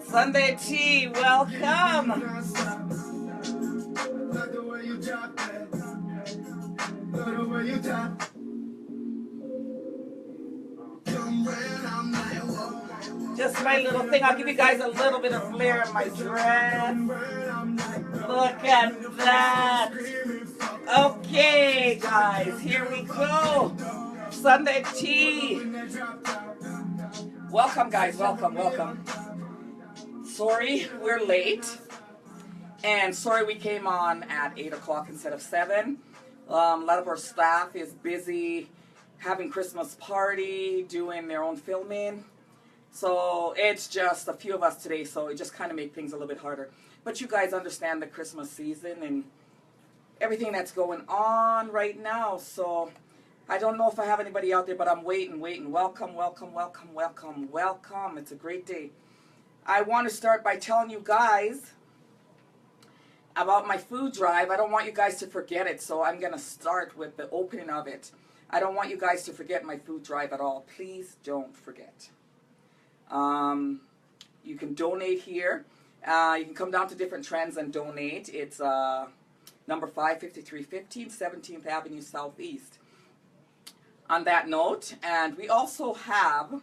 Sunday tea, welcome. Just my little thing. I'll give you guys a little bit of flair in my dress. Look at that. Okay, guys, here we go. Sunday tea. Welcome, guys. Welcome, welcome. Sorry, we're late. And sorry we came on at 8 o'clock instead of 7. A lot of our staff is busy having Christmas party, doing their own filming. So it's just a few of us today, so it just kind of made things a little bit harder. But you guys understand the Christmas season and everything that's going on right now. So I don't know if I have anybody out there, but I'm waiting. Welcome, welcome, welcome, welcome, welcome. It's a great day. I want to start by telling you guys about my food drive. I don't want you guys to forget it, so I'm going to start with the opening of it. I don't want you guys to forget my food drive at all. Please don't forget. You can donate here. You can come down to different trends and donate. It's number 55315 17th Avenue Southeast. On that note, and we also have,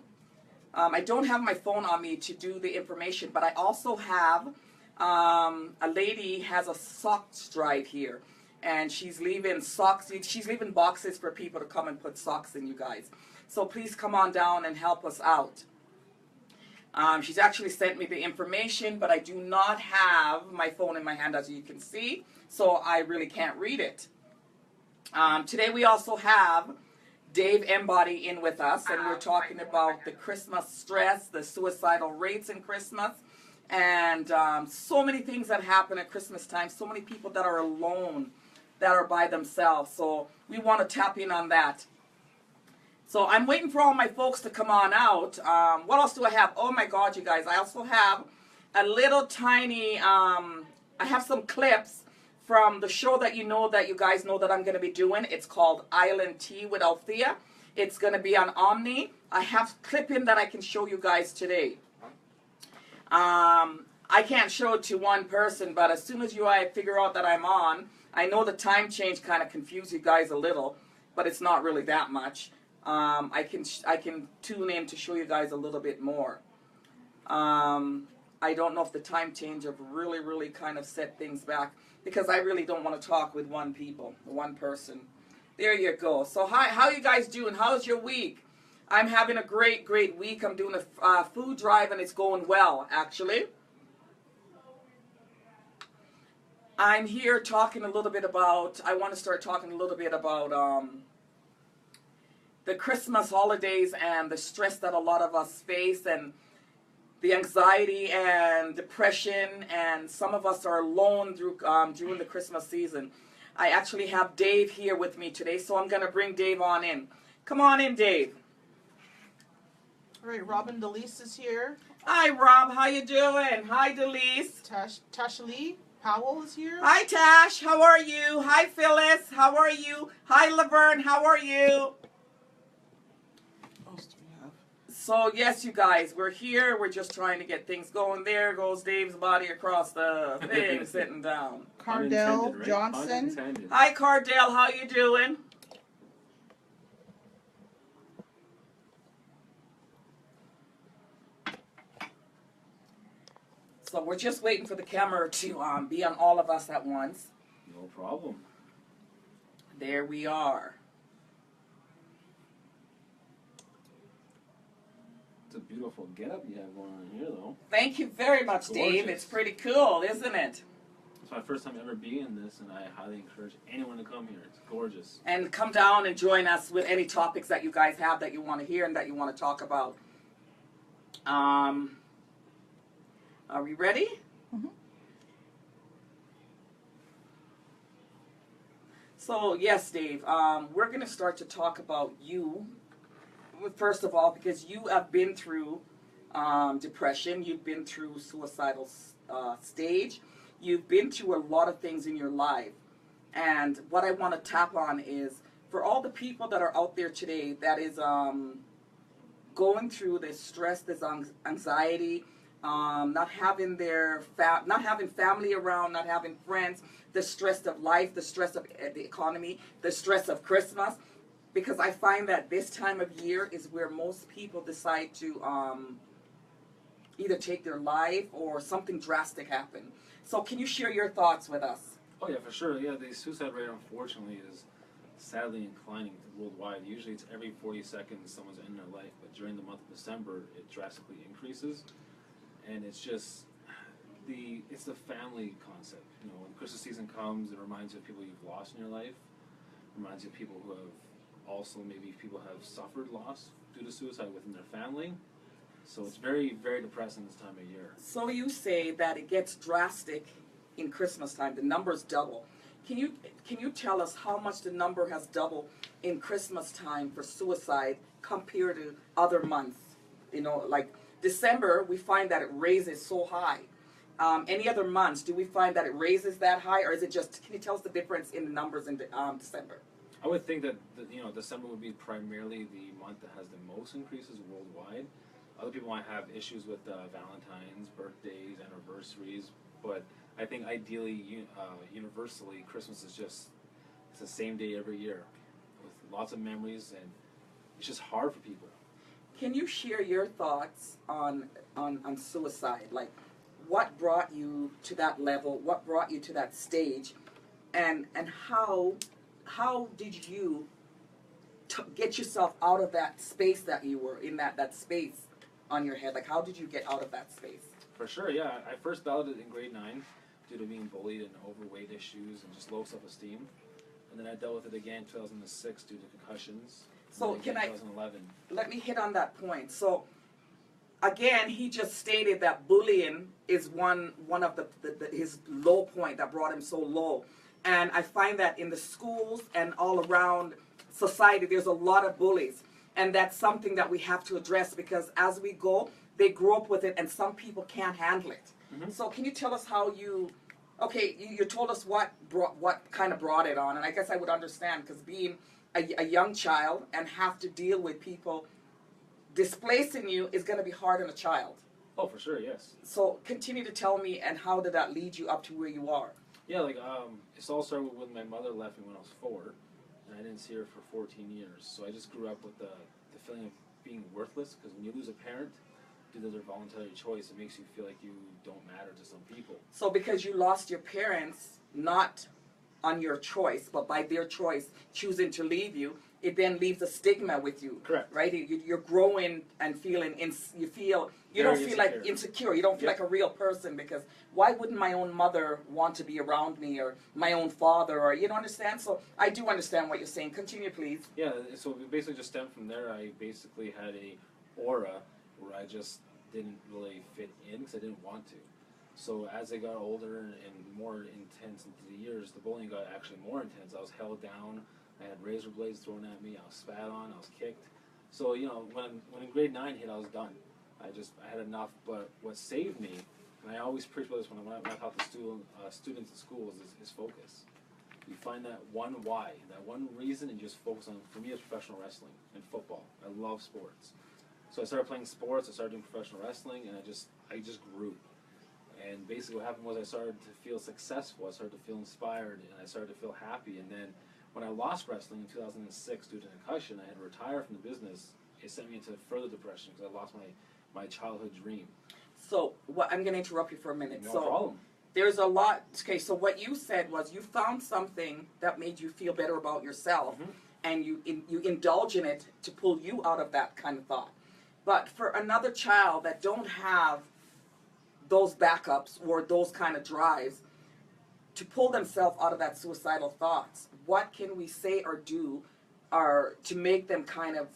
I don't have my phone on me to do the information, but I also have, a lady has a socks drive here, and she's leaving socks, she's leaving boxes for people to come and put socks in, you guys. So please come on down and help us out. She's actually sent me the information, but I do not have my phone in my hand, as you can see, so I really can't read it. Today we also have Dave and Boddy in with us, and we're talking about the Christmas stress, the suicidal rates in Christmas, and so many things that happen at Christmas time, so many people that are alone, that are by themselves, so we want to tap in on that. So I'm waiting for all my folks to come on out. What else do I have? Oh my God, you guys, I also have a little tiny, I have some clips from the show that you guys know that I'm going to be doing. It's called Tea With Althea. It's going to be on Omni. I have clipping that I can show you guys today. I can't show it to one person, but as soon as I figure out that I'm on, I know the time change kind of confused you guys a little, but it's not really that much. I can tune in to show you guys a little bit more. I don't know if the time change have really kind of set things back, because I really don't want to talk with one person. There you go. So hi, how you guys doing? How's your week? I'm having a great week. I'm doing a food drive, and it's going well, actually. I'm here talking a little bit about, I want to start talking a little bit about the Christmas holidays and the stress that a lot of us face, and the anxiety and depression, and some of us are alone during the Christmas season. I actually have Dave here with me today, so I'm going to bring Dave on in. Come on in, Dave. All right, Robin DeLise is here. Hi, Rob. How you doing? Hi, DeLise. Tasha Lee Powell is here. Hi, Tash. How are you? Hi, Phyllis. How are you? Hi, Laverne. How are you? So, yes, you guys, we're here. We're just trying to get things going. There goes Dave's body across the thing, sitting down. Cardell Johnson. Hi, Cardell. How you doing? So we're just waiting for the camera to be on all of us at once. No problem. There we are. It's a beautiful getup you have going on here, though. Thank you very much, Dave. It's pretty cool, isn't it? It's my first time ever being in this, and I highly encourage anyone to come here. It's gorgeous. And come down and join us with any topics that you guys have that you want to hear and that you want to talk about. Are we ready? Mm-hmm. So, yes, Dave, we're going to start to talk about you, first of all, because you have been through depression, you've been through suicidal stage, you've been through a lot of things in your life. And what I want to tap on is, for all the people that are out there today that is going through this stress, this anxiety, not having not having family around, not having friends, the stress of life, the stress of the economy, the stress of Christmas, because I find that this time of year is where most people decide to either take their life or something drastic happen. So can you share your thoughts with us? Oh yeah, for sure. Yeah, the suicide rate unfortunately is sadly inclining worldwide. Usually it's every 40 seconds someone's ending their life, but during the month of December it drastically increases. And it's just it's the family concept. You know, when Christmas season comes, it reminds you of people you've lost in your life. It reminds you of people who have also maybe people have suffered loss due to suicide within their family. So it's very, very depressing this time of year. So you say that it gets drastic in Christmas time. The numbers double. Can you tell us how much the number has doubled in Christmas time for suicide compared to other months? You know, like December, we find that it raises so high. Any other months, do we find that it raises that high, or is it just? Can you tell us the difference in the numbers in December? I would think that December would be primarily the month that has the most increases worldwide. Other people might have issues with Valentine's, birthdays, anniversaries, but I think ideally, universally, Christmas is it's the same day every year with lots of memories, and it's just hard for people. Can you share your thoughts on suicide? Like, what brought you to that level? What brought you to that stage? And how did you get yourself out of that space that you were in, that space on your head? Like, how did you get out of that space? For sure, yeah. I first battled it in grade 9 due to being bullied and overweight issues and just low self-esteem. And then I dealt with it again in 2006 due to concussions. So can 2011. Let me hit on that point. So again, he just stated that bullying is one of his low point that brought him so low. And I find that in the schools and all around society, there's a lot of bullies. And that's something that we have to address, because as we go, they grow up with it, and some people can't handle it. Mm-hmm. So can you tell us how you told us what kind of brought it on, and I guess I would understand, because being a young child and have to deal with people displacing you is going to be hard on a child. Oh, for sure, yes. So continue to tell me, and how did that lead you up to where you are? Yeah, it's all started when my mother left me when I was 4, and I didn't see her for 14 years. So I just grew up with the feeling of being worthless, because when you lose a parent due to their voluntary choice, it makes you feel like you don't matter to some people. So because you lost your parents, not on your choice, but by their choice choosing to leave you, it then leaves a stigma with you. Correct. Right? You're growing and feeling, you don't feel like insecure. You don't feel like a real person, because why wouldn't my own mother want to be around me, or my own father, or, you don't understand? So I do understand what you're saying. Continue, please. Yeah, so it basically just stemmed from there. I basically had a aura where I just didn't really fit in because I didn't want to. So as I got older and more intense into the years, the bullying got actually more intense. I was held down. I had razor blades thrown at me. I was spat on. I was kicked. So, when in grade 9 hit, I was done. I had enough. But what saved me, and I always preach about this when I talk to students in schools, is focus. You find that one why, that one reason, and just focus on. For me, it's professional wrestling and football. I love sports. So I started playing sports. I started doing professional wrestling, and I just grew. And basically what happened was I started to feel successful. I started to feel inspired, and I started to feel happy. And then when I lost wrestling in 2006 due to concussion, I had to retire from the business. It sent me into further depression because I lost my childhood dream. So I'm going to interrupt you for a minute. No problem. There's a lot. Okay, so what you said was you found something that made you feel better about yourself, mm-hmm. and you indulge in it to pull you out of that kind of thought. But for another child that don't have those backups or those kind of drives to pull themselves out of that suicidal thoughts, what can we say or do or to make them kind of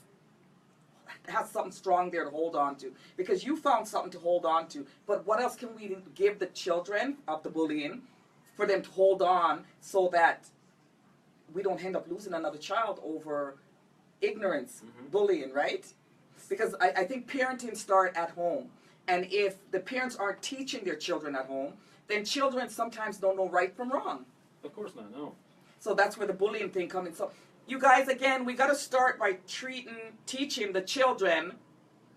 have something strong there to hold on to? Because you found something to hold on to, but what else can we give the children of the bullying for them to hold on so that we don't end up losing another child over ignorance, mm-hmm. bullying, right? Because I think parenting starts at home. And if the parents aren't teaching their children at home, then children sometimes don't know right from wrong. Of course not, no. So that's where the bullying thing comes in. So you guys, again, we got to start by teaching the children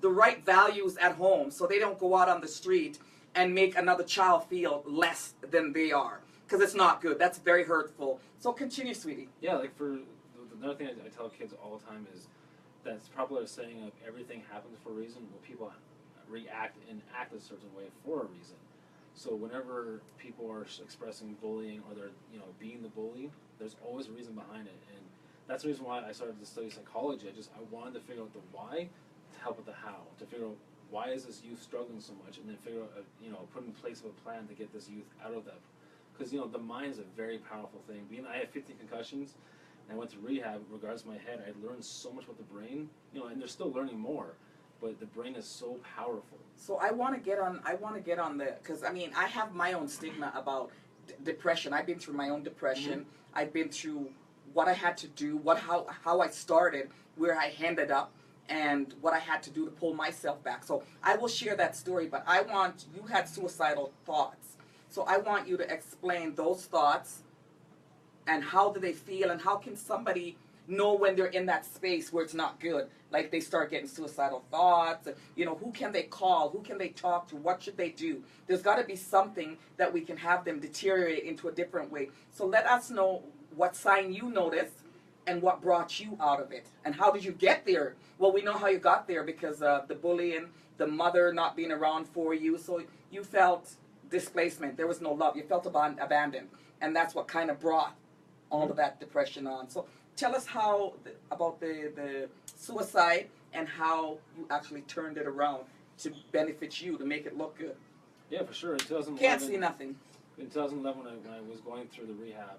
the right values at home so they don't go out on the street and make another child feel less than they are. Because it's not good. That's very hurtful. So continue, sweetie. Yeah, like another thing I tell kids all the time is that's probably a saying of everything happens for a reason. Well, people react and act a certain way for a reason. So whenever people are expressing bullying or they're being the bully, there's always a reason behind it, and that's the reason why I started to study psychology. I wanted to figure out the why to help with the how, to figure out why is this youth struggling so much, and then figure out put in place of a plan to get this youth out of that. Because the mind is a very powerful thing. I had 15 concussions, and I went to rehab. Regardless of my head, I learned so much about the brain. And they're still learning more, but the brain is so powerful. So I want to get on the, because I have my own stigma about depression. I've been through my own depression. Mm-hmm. I've been through what I had to do, how I started, where I ended up, and what I had to do to pull myself back. So I will share that story, but you had suicidal thoughts. So I want you to explain those thoughts and how do they feel, and how can somebody know when they're in that space where it's not good, like they start getting suicidal thoughts. Who can they call, who can they talk to, what should they do? There's got to be something that we can have them deteriorate into a different way. So let us know what sign you noticed and what brought you out of it, and how did you get there. Well, we know how you got there because of the bullying, the mother not being around for you, so you felt displacement. There was no love. You felt abandoned, and that's what kind of brought all of that depression on. So tell us about the suicide and how you actually turned it around to benefit you, to make it look good. Yeah, for sure. In 2011, can't see nothing. In 2011, when I was going through the rehab,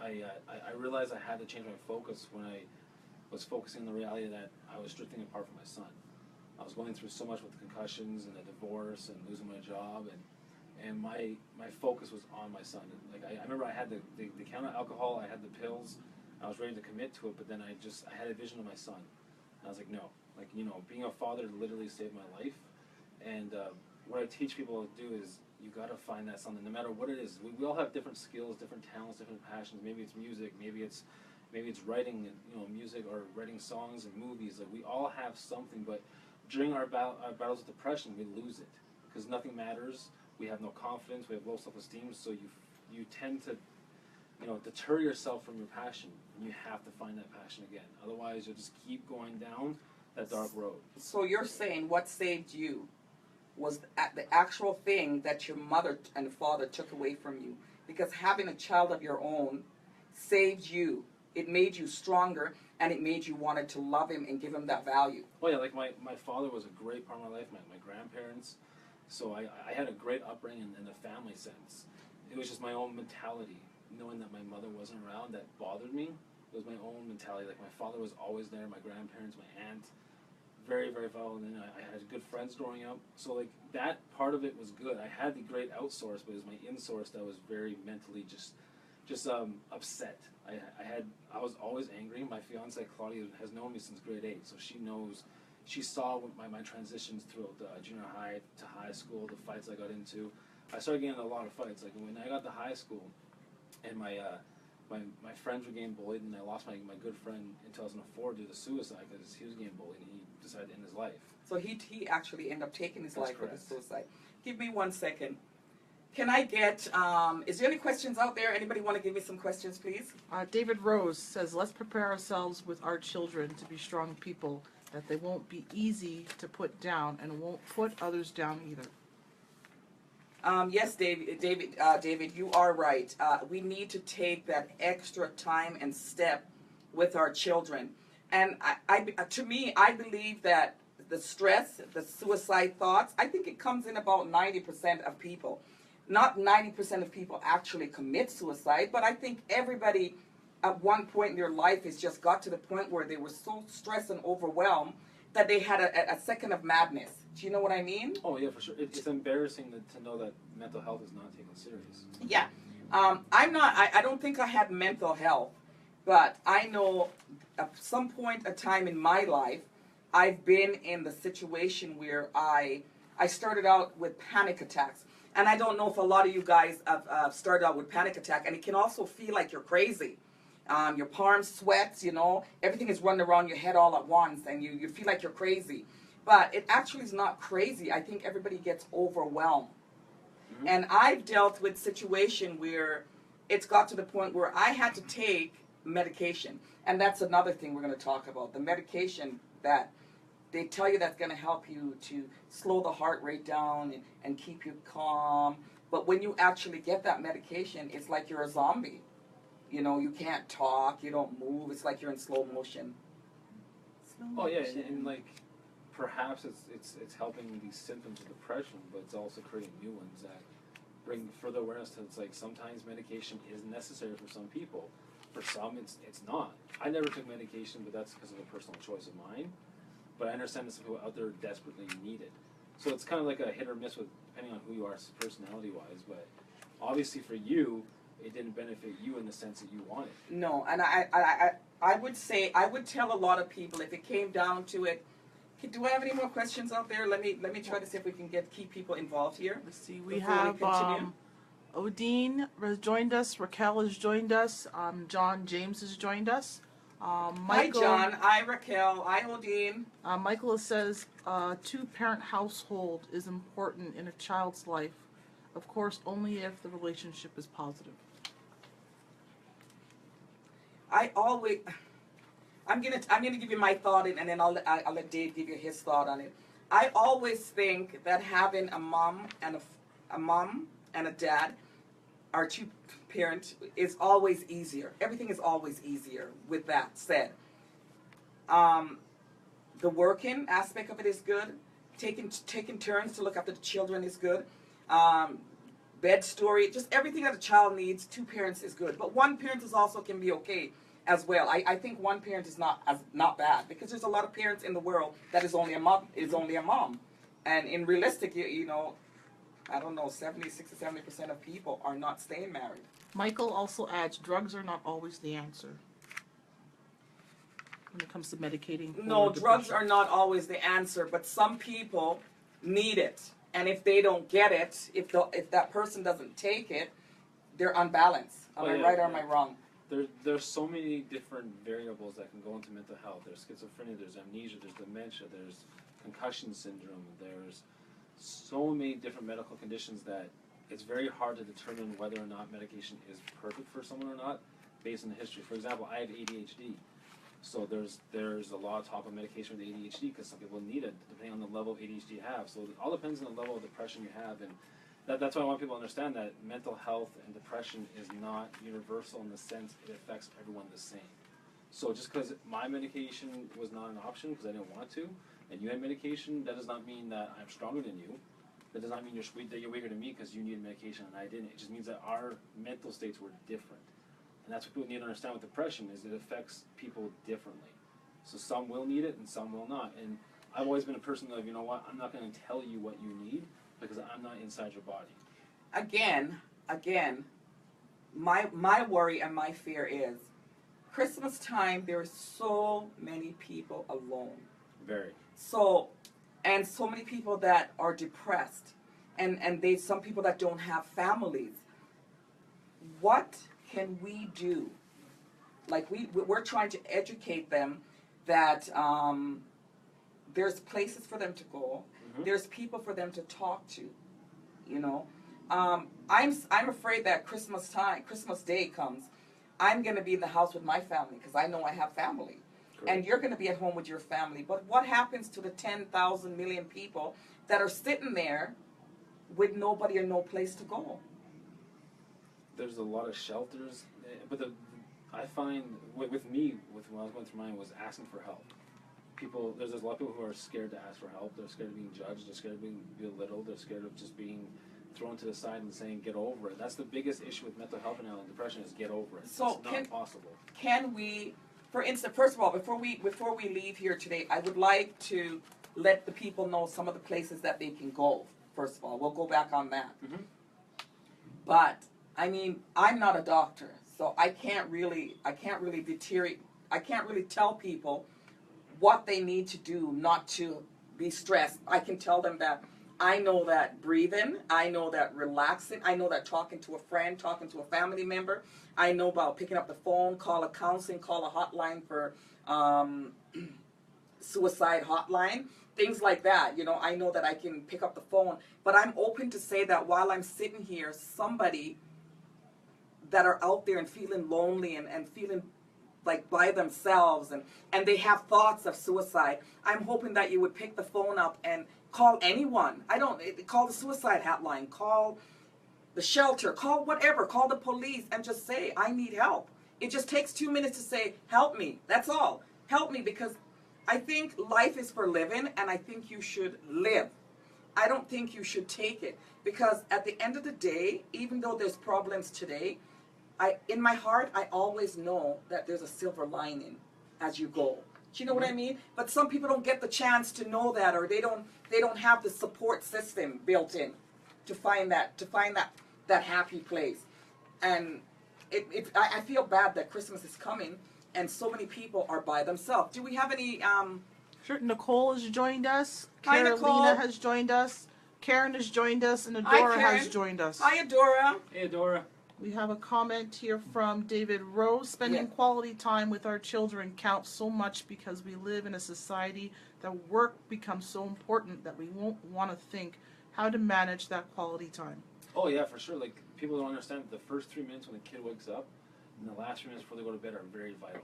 I realized I had to change my focus when I was focusing on the reality that I was drifting apart from my son. I was going through so much with the concussions and the divorce and losing my job, and my focus was on my son. Like I remember I had the can of alcohol, I had the pills, I was ready to commit to it, but then I had a vision of my son. And I was like, no, being a father literally saved my life. And what I teach people to do is you got to find that something, no matter what it is. We all have different skills, different talents, different passions. Maybe it's music, maybe it's writing, music, or writing songs and movies. Like we all have something, but during our battles with depression, we lose it because nothing matters. We have no confidence. We have low self-esteem. So you tend to, deter yourself from your passion. And you have to find that passion again. Otherwise, you'll just keep going down that dark road. So you're saying what saved you was the actual thing that your mother and father took away from you, because having a child of your own saved you. It made you stronger, and it made you wanted to love him and give him that value. Oh yeah, like my father was a great part of my life, my grandparents. So I had a great upbringing in the family sense. It was just my own mentality, knowing that my mother wasn't around, that bothered me. It was my own mentality. Like my father was always there, my grandparents, my aunt, very, very violent. And I had good friends growing up. So like that part of it was good. I had the great outsource, but it was my insource that was very mentally just upset. I was always angry. My fiance Claudia has known me since grade 8, so she saw my transitions throughout the junior high to high school, the fights I got into. I started getting in a lot of fights. Like when I got to high school, and my friends were getting bullied, and I lost my good friend in 2004 due to suicide because he was getting bullied and he decided to end his life. So he actually ended up taking his life with correct. a suicide. Give me 1 second. Can I get, is there any questions out there? Anybody want to give me some questions, please? David Rose says, let's prepare ourselves with our children to be strong people, that they won't be easy to put down and won't put others down either. Yes, David, you are right. We need to take that extra time and step with our children. And to me, I believe that the stress, the suicide thoughts, I think it comes in about 90% of people. Not 90% of people actually commit suicide, but I think everybody at one point in their life has just got to the point where they were so stressed and overwhelmed that they had a second of madness. Do you know what I mean? Oh yeah, for sure. It's embarrassing to know that mental health is not taken serious. Yeah. I don't think I had mental health, but I know at some point a time in my life, I've been in the situation where I started out with panic attacks. And I don't know if a lot of you guys have started out with panic attack, and it can also feel like you're crazy. your palms sweats, you know, everything is running around your head all at once, and you feel like you're crazy. But it actually is not crazy. I think everybody gets overwhelmed. Mm-hmm. And I've dealt with situation where it's got to the point where I had to take medication. And that's another thing we're going to talk about. The medication that they tell you that's going to help you to slow the heart rate down and keep you calm. But when you actually get that medication, it's like you're a zombie. You know, you can't talk, you don't move. It's like you're in slow motion. Oh yeah, and like perhaps it's helping these symptoms of depression, but it's also creating new ones that bring further awareness to it's like sometimes medication is necessary for some people. For some, it's not. I never took medication, but that's because of a personal choice of mine. But I understand that some people out there desperately need it. So it's kind of like a hit or miss with depending on who you are personality-wise. But obviously for you, it didn't benefit you in the sense that you wanted. No, and I would say, I would tell a lot of people if it came down to it. Do I have any more questions out there? Let me try to see if we can keep people involved here. Let's see. We have Odine has joined us. Raquel has joined us. John James has joined us. Michael, hi John. Hi Raquel. Hi Odine. Michael says two-parent household is important in a child's life. Of course, only if the relationship is positive. I'm gonna give you my thought, and then I'll let Dave give you his thought on it. I always think that having a mom and a dad, our two parents, is always easier. Everything is always easier. With that said, the working aspect of it is good. Taking turns to look after the children is good. Bed story, just everything that a child needs, two parents is good. But one parent is also can be okay as well. I think one parent is not bad, because there's a lot of parents in the world that is only a mom. And in realistic, you know, I don't know, 60-70% of people are not staying married. Michael also adds, drugs are not always the answer when it comes to medicating. No, drugs are not always the answer, but some people need it. And if they don't get it, if that person doesn't take it, they're unbalanced. Am I right or am I wrong? There's so many different variables that can go into mental health. There's schizophrenia, there's amnesia, there's dementia, there's concussion syndrome, there's so many different medical conditions that it's very hard to determine whether or not medication is perfect for someone or not based on the history. For example, I have ADHD. So there's a lot of talk of medication with ADHD because some people need it depending on the level of ADHD you have. So it all depends on the level of depression you have, and that's why I want people to understand that mental health and depression is not universal in the sense it affects everyone the same. So just because my medication was not an option because I didn't want to, and you had medication, that does not mean that I'm stronger than you. That does not mean you're weaker than me because you needed medication and I didn't. It just means that our mental states were different. And that's what people need to understand with depression, is it affects people differently. So some will need it and some will not. And I've always been a person of, you know what, I'm not going to tell you what you need because I'm not inside your body. Again, my worry and my fear is Christmas time, there are so many people alone. Very. So many people that are depressed, and some people that don't have families. What can we do? Like we're trying to educate them that there's places for them to go. Mm-hmm. There's people for them to talk to. You know, I'm afraid that Christmas Day comes, I'm going to be in the house with my family because I know I have family. Correct. And you're going to be at home with your family. But what happens to the 10,000 million people that are sitting there with nobody or no place to go? There's a lot of shelters, but I find with me, when I was going through mine, was asking for help. There's a lot of people who are scared to ask for help. They're scared of being judged. They're scared of being belittled. They're scared of just being thrown to the side and saying, get over it. That's the biggest issue with mental health and depression, is get over it. So it's not possible. Can we, for instance, first of all, before we leave here today, I would like to let the people know some of the places that they can go. First of all, we'll go back on that. Mm-hmm. But I mean, I'm not a doctor, so I can't really tell people what they need to do not to be stressed. I can tell them that I know that breathing, I know that relaxing, I know that talking to a friend, talking to a family member, I know about picking up the phone, call a counseling, call a hotline for suicide hotline, things like that. You know, I know that I can pick up the phone, but I'm open to say that while I'm sitting here, somebody that are out there and feeling lonely and feeling like by themselves and they have thoughts of suicide, I'm hoping that you would pick the phone up and call anyone. Call the suicide hotline, call the shelter, call whatever, call the police and just say, I need help. It just takes 2 minutes to say, help me. That's all. Help me, because I think life is for living, and I think you should live. I don't think you should take it, because at the end of the day, even though there's problems today, in my heart, I always know that there's a silver lining as you go. Do you know what I mean? But some people don't get the chance to know that, or they don't have the support system built in to find that happy place. And I feel bad that Christmas is coming and so many people are by themselves. Do we have any Sure. Nicole has joined us. Hi, Carolina Nicole. has joined us. Karen has joined us, and Hi, Adora Karen. has joined us. Hi, Adora. Hey, Dora. We have a comment here from David Rose. Spending quality time with our children counts so much because we live in a society that work becomes so important that we won't want to think how to manage that quality time. Oh yeah, for sure. Like, people don't understand that the first 3 minutes when the kid wakes up and the last 3 minutes before they go to bed are very vital.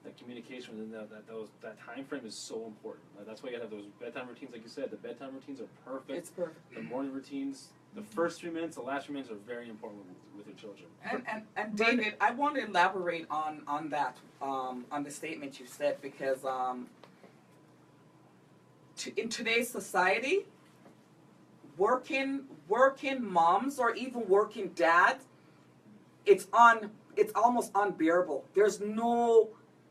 That communication within that time frame is so important. That's why you gotta have those bedtime routines, like you said. The bedtime routines are perfect. It's perfect. The morning routines, the first 3 minutes, the last 3 minutes are very important with your children. And David, I want to elaborate on that, on the statement you said, because in today's society, working moms or even working dads, it's almost unbearable.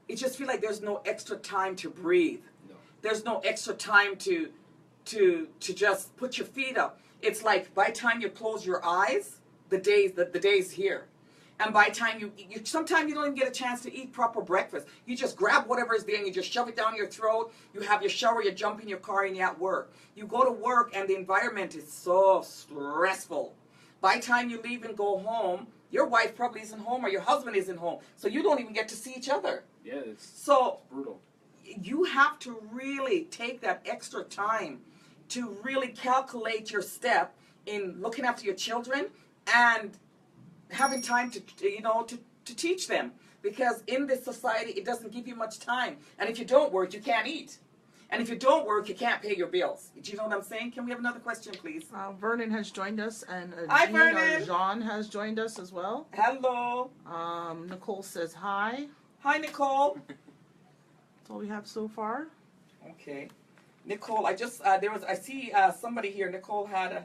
It just feels like there's no extra time to breathe. No. There's no extra time to just put your feet up. It's like by the time you close your eyes, the day's here. And by the time you sometimes you don't even get a chance to eat proper breakfast. You just grab whatever is there and you just shove it down your throat. You have your shower, you jump in your car, and you're at work. You go to work and the environment is so stressful. By the time you leave and go home, your wife probably isn't home or your husband isn't home. So you don't even get to see each other. Yeah, it's brutal. You have to really take that extra time to really calculate your step in looking after your children and having time to teach them, because in this society it doesn't give you much time, and if you don't work you can't eat, and if you don't work you can't pay your bills. Do you know what I'm saying? Can we have another question, please? Vernon has joined us, and Hi, Jean Vernon. or Jean has joined us as well. Hello. Nicole says hi. Hi, Nicole. That's all we have so far. Okay, Nicole, I see somebody here. Nicole had a.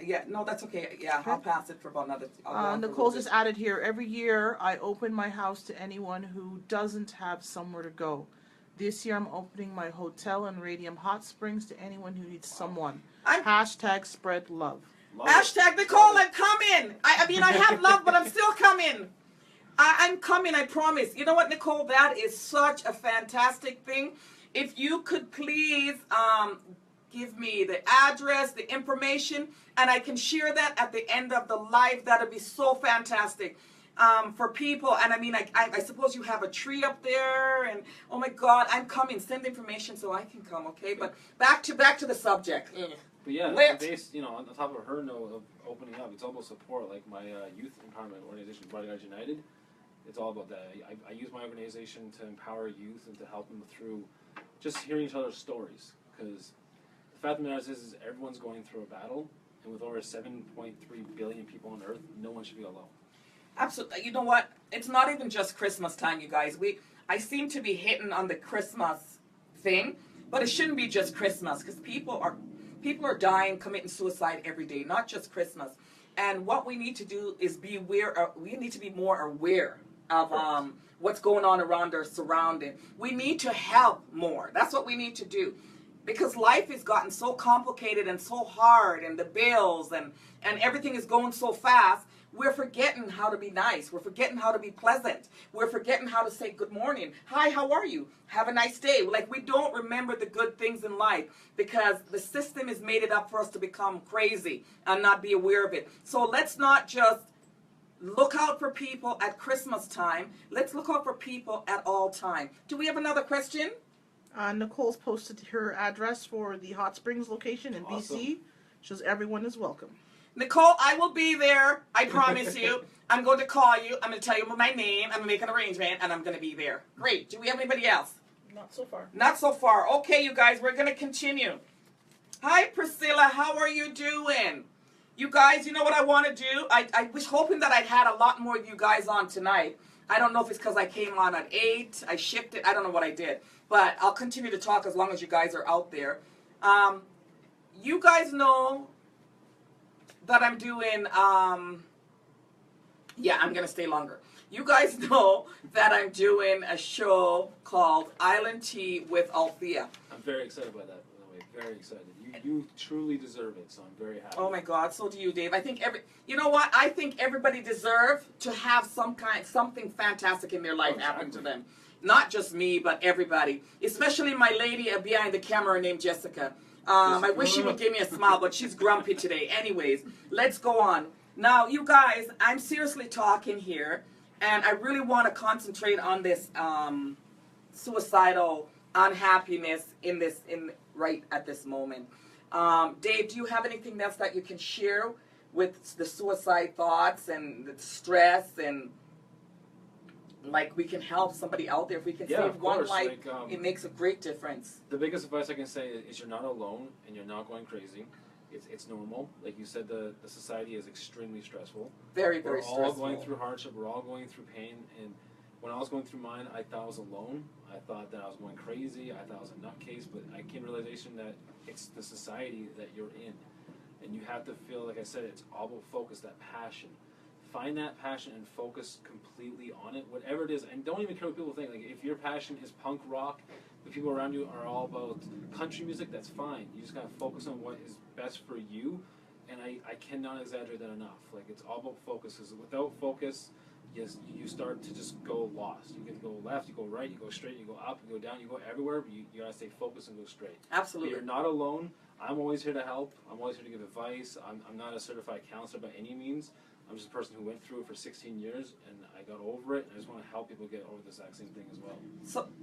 Yeah, no, that's okay. Yeah, Okay. I'll pass it for about another. Nicole just added here, every year I open my house to anyone who doesn't have somewhere to go. This year I'm opening my hotel in Radium Hot Springs to anyone who needs someone. Hashtag spread love. Hashtag Nicole, I'm coming. I mean, I have love, but I'm still coming. I'm coming, I promise. You know what, Nicole? That is such a fantastic thing. If you could please give me the address, the information, and I can share that at the end of the live. That would be so fantastic for people. And I mean, I suppose you have a tree up there, and oh my God, I'm coming. Send information so I can come, okay? But back to the subject. But yeah, based, on the top of her note of opening up, it's almost support. Like my youth empowerment organization, Boddy United, it's all about that. I use my organization to empower youth and to help them through just hearing each other's stories. Because the fact of the matter is everyone's going through a battle, and with over 7.3 billion people on Earth, no one should be alone. Absolutely. You know what? It's not even just Christmas time, you guys. I seem to be hitting on the Christmas thing, but it shouldn't be just Christmas, because people are dying, committing suicide every day, not just Christmas. And what we need to do is we need to be more aware of what's going on around our surrounding. We need to help more. That's what we need to do. because life has gotten so complicated and so hard, and the bills and everything is going so fast. We're forgetting how to be nice. We're forgetting how to be pleasant. We're forgetting how to say good morning. Hi, how are you? Have a nice day. Like, we don't remember the good things in life because the system has made it up for us to become crazy and not be aware of it. So let's not just look out for people at Christmas time. Let's look out for people at all time. Do we have another question? Nicole's posted her address for the Hot Springs location in Awesome. BC. Shows everyone is welcome. Nicole, I will be there. I promise you. I'm going to call you. I'm going to tell you my name. I'm going to make an arrangement, and I'm going to be there. Great. Do we have anybody else? Not so far. Not so far. Okay, you guys, we're going to continue. Hi, Priscilla. How are you doing? You guys, you know what I want to do? I was hoping that I'd had a lot more of you guys on tonight. I don't know if it's because I came on at 8. I shifted. I don't know what I did. But I'll continue to talk as long as you guys are out there. You guys know that I'm doing, yeah, I'm going to stay longer. You guys know that I'm doing a show called Island Tea with Althea. I'm very excited by that, by the way. Very excited. You truly deserve it, so I'm very happy. Oh my God, so do you, Dave. I think you know what? I think everybody deserves to have something fantastic in their life happen to them. Not just me, but everybody. Especially my lady behind the camera named Jessica. I wish she would give me a smile, but she's grumpy today. Anyways, let's go on. Now, you guys, I'm seriously talking here, and I really want to concentrate on this suicidal unhappiness right at this moment. Dave, do you have anything else that you can share with the suicide thoughts and the stress, and like we can help somebody out there? If we can save one life, it makes a great difference. The biggest advice I can say is you're not alone and you're not going crazy. It's normal. Like you said, the society is extremely stressful. Very, very stressful. We're all going through hardship. We're all going through pain. And when I was going through mine, I thought I was alone. I thought that I was going crazy. I thought I was a nutcase. But I came to the realization that it's the society that you're in. And you have to feel, like I said, it's all about focus, that passion. Find that passion and focus completely on it, whatever it is. And don't even care what people think. Like, if your passion is punk rock, the people around you are all about country music, that's fine. You just got to focus on what is best for you. And I cannot exaggerate that enough. Like, it's all about focus. Because without focus, you start to just go lost. You get to go left, you go right, you go straight, you go up, you go down, you go everywhere, but you got to stay focused and go straight. Absolutely. But you're not alone. I'm always here to help. I'm always here to give advice. I'm not a certified counselor by any means. I'm just a person who went through it for 16 years, and I got over it, and I just want to help people get over the exact same thing as well.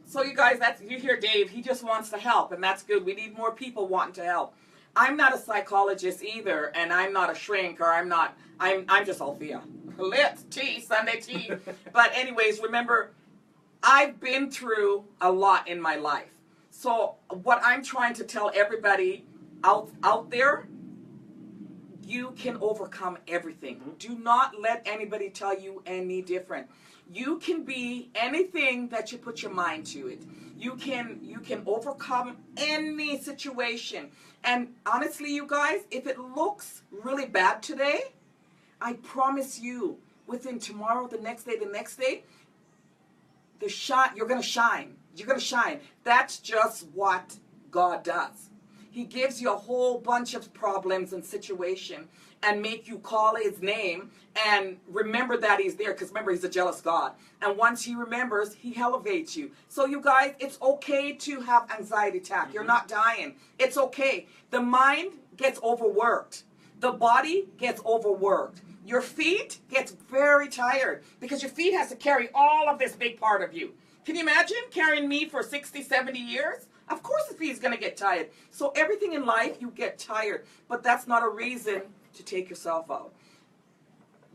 So you guys, you hear Dave, he just wants to help, and that's good. We need more people wanting to help. I'm not a psychologist either, and I'm not a shrink, or I'm just Althea. Lit, tea, Sunday tea. But anyways, remember, I've been through a lot in my life. So what I'm trying to tell everybody out there, you can overcome everything. Mm-hmm. Do not let anybody tell you any different. You can be anything that you put your mind to it. You can overcome any situation. And honestly, you guys, if it looks really bad today, I promise you, within tomorrow, the next day, you're going to shine. You're going to shine. That's just what God does. He gives you a whole bunch of problems and situation and make you call his name and remember that he's there, because remember, he's a jealous God. And once he remembers, he elevates you. So you guys, it's okay to have anxiety attack. You're not dying. It's okay. The mind gets overworked. The body gets overworked. Your feet gets very tired because your feet has to carry all of this big part of you. Can you imagine carrying me for 60, 70 years? Of course the feet is going to get tired. So everything in life, you get tired. But that's not a reason to take yourself out.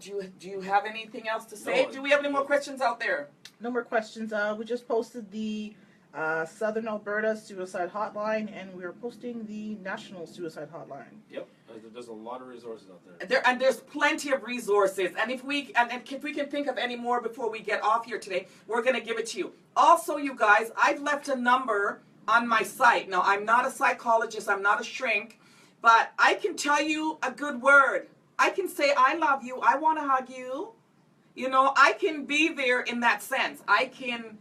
Do you have anything else to say? No. Do we have any more questions out there? No more questions. We just posted the Southern Alberta Suicide Hotline, and we are posting the National Suicide Hotline. Yep. There's a lot of resources out there. And there's plenty of resources. And if we can think of any more before we get off here today, we're going to give it to you. Also, you guys, I've left a number on my site. Now, I'm not a psychologist. I'm not a shrink. But I can tell you a good word. I can say, I love you. I want to hug you. You know, I can be there in that sense. I can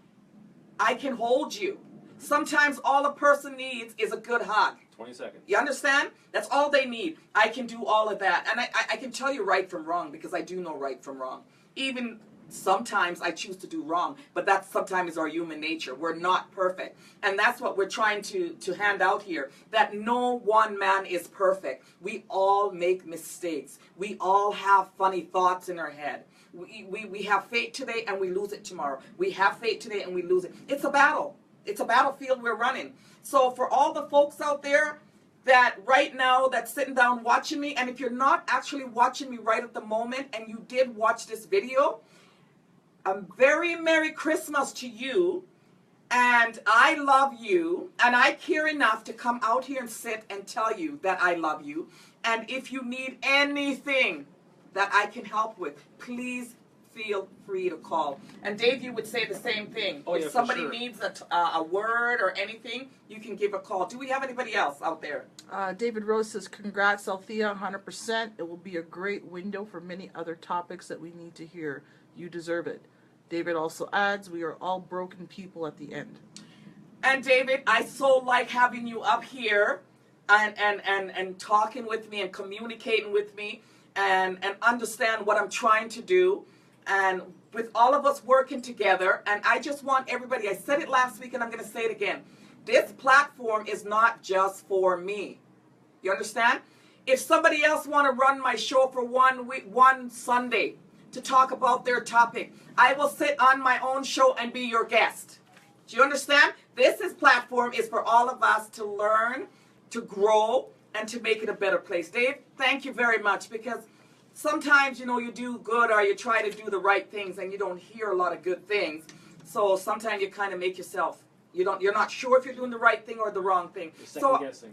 hold you. Sometimes all a person needs is a good hug. 20 seconds. You understand? That's all they need. I can do all of that. And I can tell you right from wrong because I do know right from wrong. Even sometimes I choose to do wrong, but that sometimes is our human nature. We're not perfect. And that's what we're trying to hand out here, that no one man is perfect. We all make mistakes. We all have funny thoughts in our head. We have faith today and we lose it tomorrow. We have faith today and we lose it. It's a battle. It's a battlefield we're running. So for all the folks out there that right now that's sitting down watching me, and if you're not actually watching me right at the moment and you did watch this video, a very Merry Christmas to you, and I love you, and I care enough to come out here and sit and tell you that I love you. And if you need anything that I can help with, please feel free to call. And Dave, you would say the same thing. Oh, yeah, if somebody for sure. needs a word or anything, you can give a call. Do we have anybody else out there? David Rose says, congrats, Althea, 100%. It will be a great window for many other topics that we need to hear. You deserve it. David also adds, we are all broken people at the end. And David, I so like having you up here and talking with me and communicating with me and understand what I'm trying to do. And with all of us working together, and I just want everybody, I said it last week and I'm going to say it again. This platform is not just for me. You understand? If somebody else want to run my show for one Sunday to talk about their topic, I will sit on my own show and be your guest. Do you understand? This platform is for all of us to learn, to grow, and to make it a better place. Dave, thank you very much, because sometimes, you do good or you try to do the right things and you don't hear a lot of good things. So sometimes you kind of make yourself, you're not sure if you're doing the right thing or the wrong thing.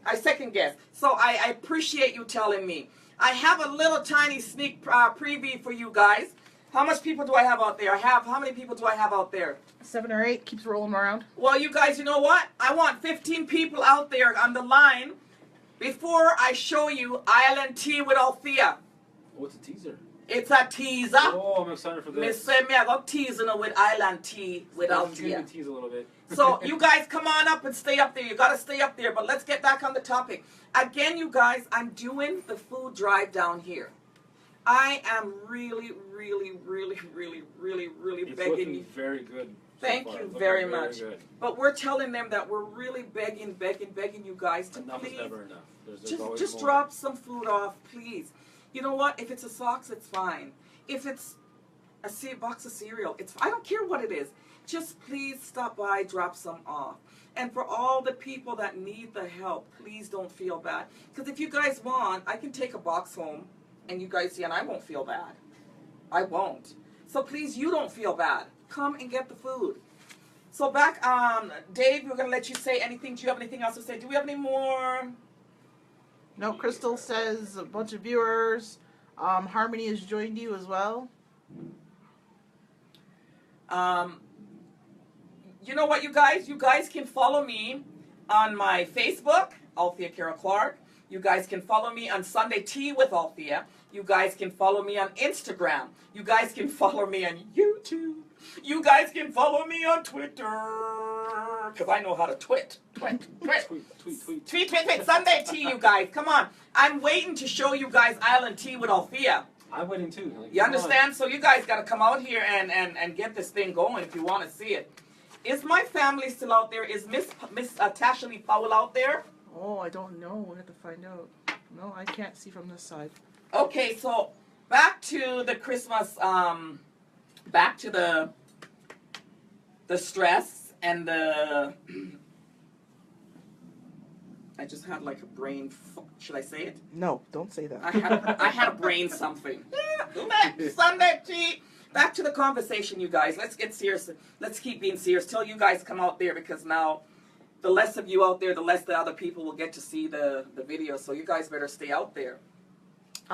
I second guess. So I appreciate you telling me. I have a little tiny sneak preview for you guys. How much people do I have out there? How many people do I have out there? 7 or 8, keeps rolling around. Well, you guys, you know what? I want 15 people out there on the line before I show you Island Tea with Althea. Oh, it's a teaser. It's a teaser. Oh, I'm excited for this. Miss me, I got teasing with Island Tea with Althea. Tease a little bit. So you guys come on up and stay up there. You got to stay up there. But let's get back on the topic. Again, you guys, I'm doing the food drive down here. I am really, really, really, really, really, really begging you. It's very good. Thank you very much. Good. But we're telling them that we're really begging you guys to Enough please. is never enough. There's always Just more. drop some food off, please. You know what? If it's a socks, it's fine. If it's a box of cereal, I don't care what it is. Just please stop by, drop some off. And for all the people that need the help, please don't feel bad. Because if you guys want, I can take a box home and you guys see, and I won't feel bad. I won't. So please, you don't feel bad. Come and get the food. So back, Dave, we're going to let you say anything. Do you have anything else to say? Do we have any more? No, Crystal says a bunch of viewers. Harmony has joined you as well. You know what, you guys? You guys can follow me on my Facebook, Althea Carol Clark. You guys can follow me on Sunday Tea with Althea. You guys can follow me on Instagram. You guys can follow me on YouTube. You guys can follow me on Twitter. Because I know how to tweet. Tweet. Sunday Tea, you guys. Come on. I'm waiting to show you guys Island Tea with Althea. I'm waiting too. You understand? So you guys got to come out here and get this thing going if you want to see it. Is my family still out there? Is Miss Tasha Lee Powell out there? Oh, I don't know. We'll have to find out. No, I can't see from this side. Okay, so back to the Christmas, back to the stress and the, I just had like a brain, should I say it? No, don't say that. I had a brain something. Yeah, Sunday tea. Back to the conversation, you guys. Let's get serious. Let's keep being serious till you guys come out there, because now the less of you out there, the less the other people will get to see the video. So you guys better stay out there.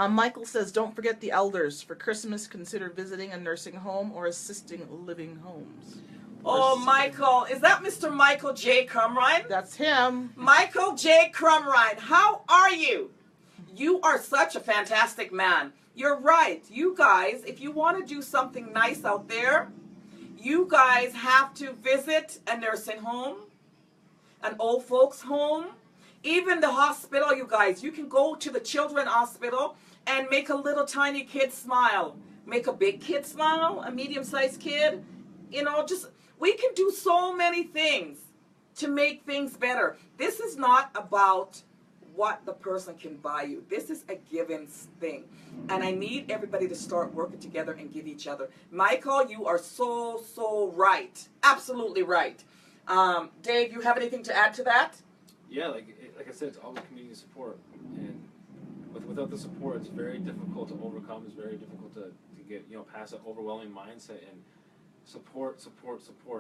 Michael says, don't forget the elders. For Christmas, consider visiting a nursing home or assisting living homes. Oh, Michael. Is that Mr. Michael J. Crumrine? That's him. Michael J. Crumrine, how are you? You are such a fantastic man. You're right. You guys, if you want to do something nice out there, you guys have to visit a nursing home an old folks home, even the hospital, you guys. You can go to the children's hospital and make a little tiny kid smile. Make a big kid smile, a medium-sized kid. You know, just, we can do so many things to make things better. This is not about what the person can buy you. This is a given thing. And I need everybody to start working together and give each other. Michael, you are so right. Absolutely right. Dave, you have anything to add to that? Yeah, like I said, it's all the community support. And without the support, it's very difficult to overcome. It's very difficult to get, past that overwhelming mindset. And support.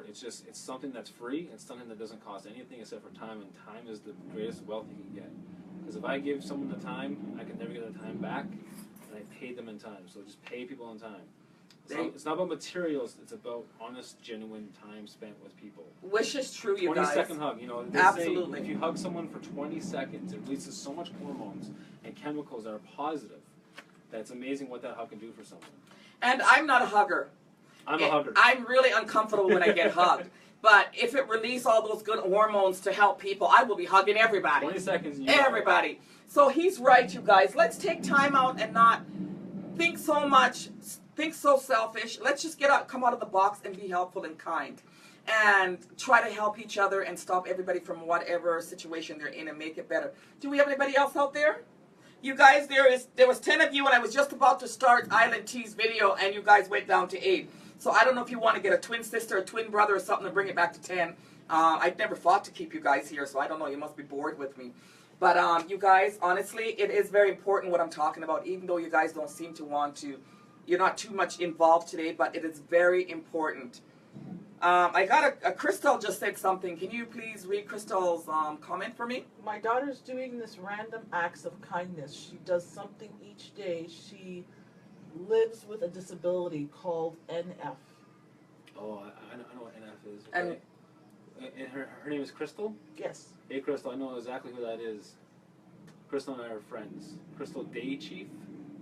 It's something that's free. It's something that doesn't cost anything except for time. And time is the greatest wealth you can get. Because if I give someone the time, I can never get the time back, and I paid them in time. So just pay people in time. It's not about materials. It's about honest, genuine time spent with people. Which is true, you guys. 20-second hug. They Absolutely. say if you hug someone for 20 seconds, it releases so much hormones and chemicals that are positive. That's amazing what that hug can do for someone. And I'm not a hugger. I'm a hugger. I'm really uncomfortable when I get hugged. But if it releases all those good hormones to help people, I will be hugging everybody. 20 seconds. Everybody. So he's right, you guys. Let's take time out and not think so much, think so selfish. Let's just come out of the box and be helpful and kind. And try to help each other and stop everybody from whatever situation they're in and make it better. Do we have anybody else out there? You guys, there was 10 of you and I was just about to start Island Tea's video and you guys went down to 8. So I don't know if you want to get a twin sister, a twin brother or something to bring it back to 10. I've never fought to keep you guys here, so I don't know. You must be bored with me. But you guys, honestly, it is very important what I'm talking about, even though you guys don't seem to want to. You're not too much involved today, but it is very important. I got a Crystal just said something. Can you please read Crystal's comment for me? My daughter's doing this random acts of kindness. She does something each day. She lives with a disability called NF. Oh, I know what NF is. And her name is Crystal? Yes. Hey, Crystal, I know exactly who that is. Crystal and I are friends. Crystal Day Chief?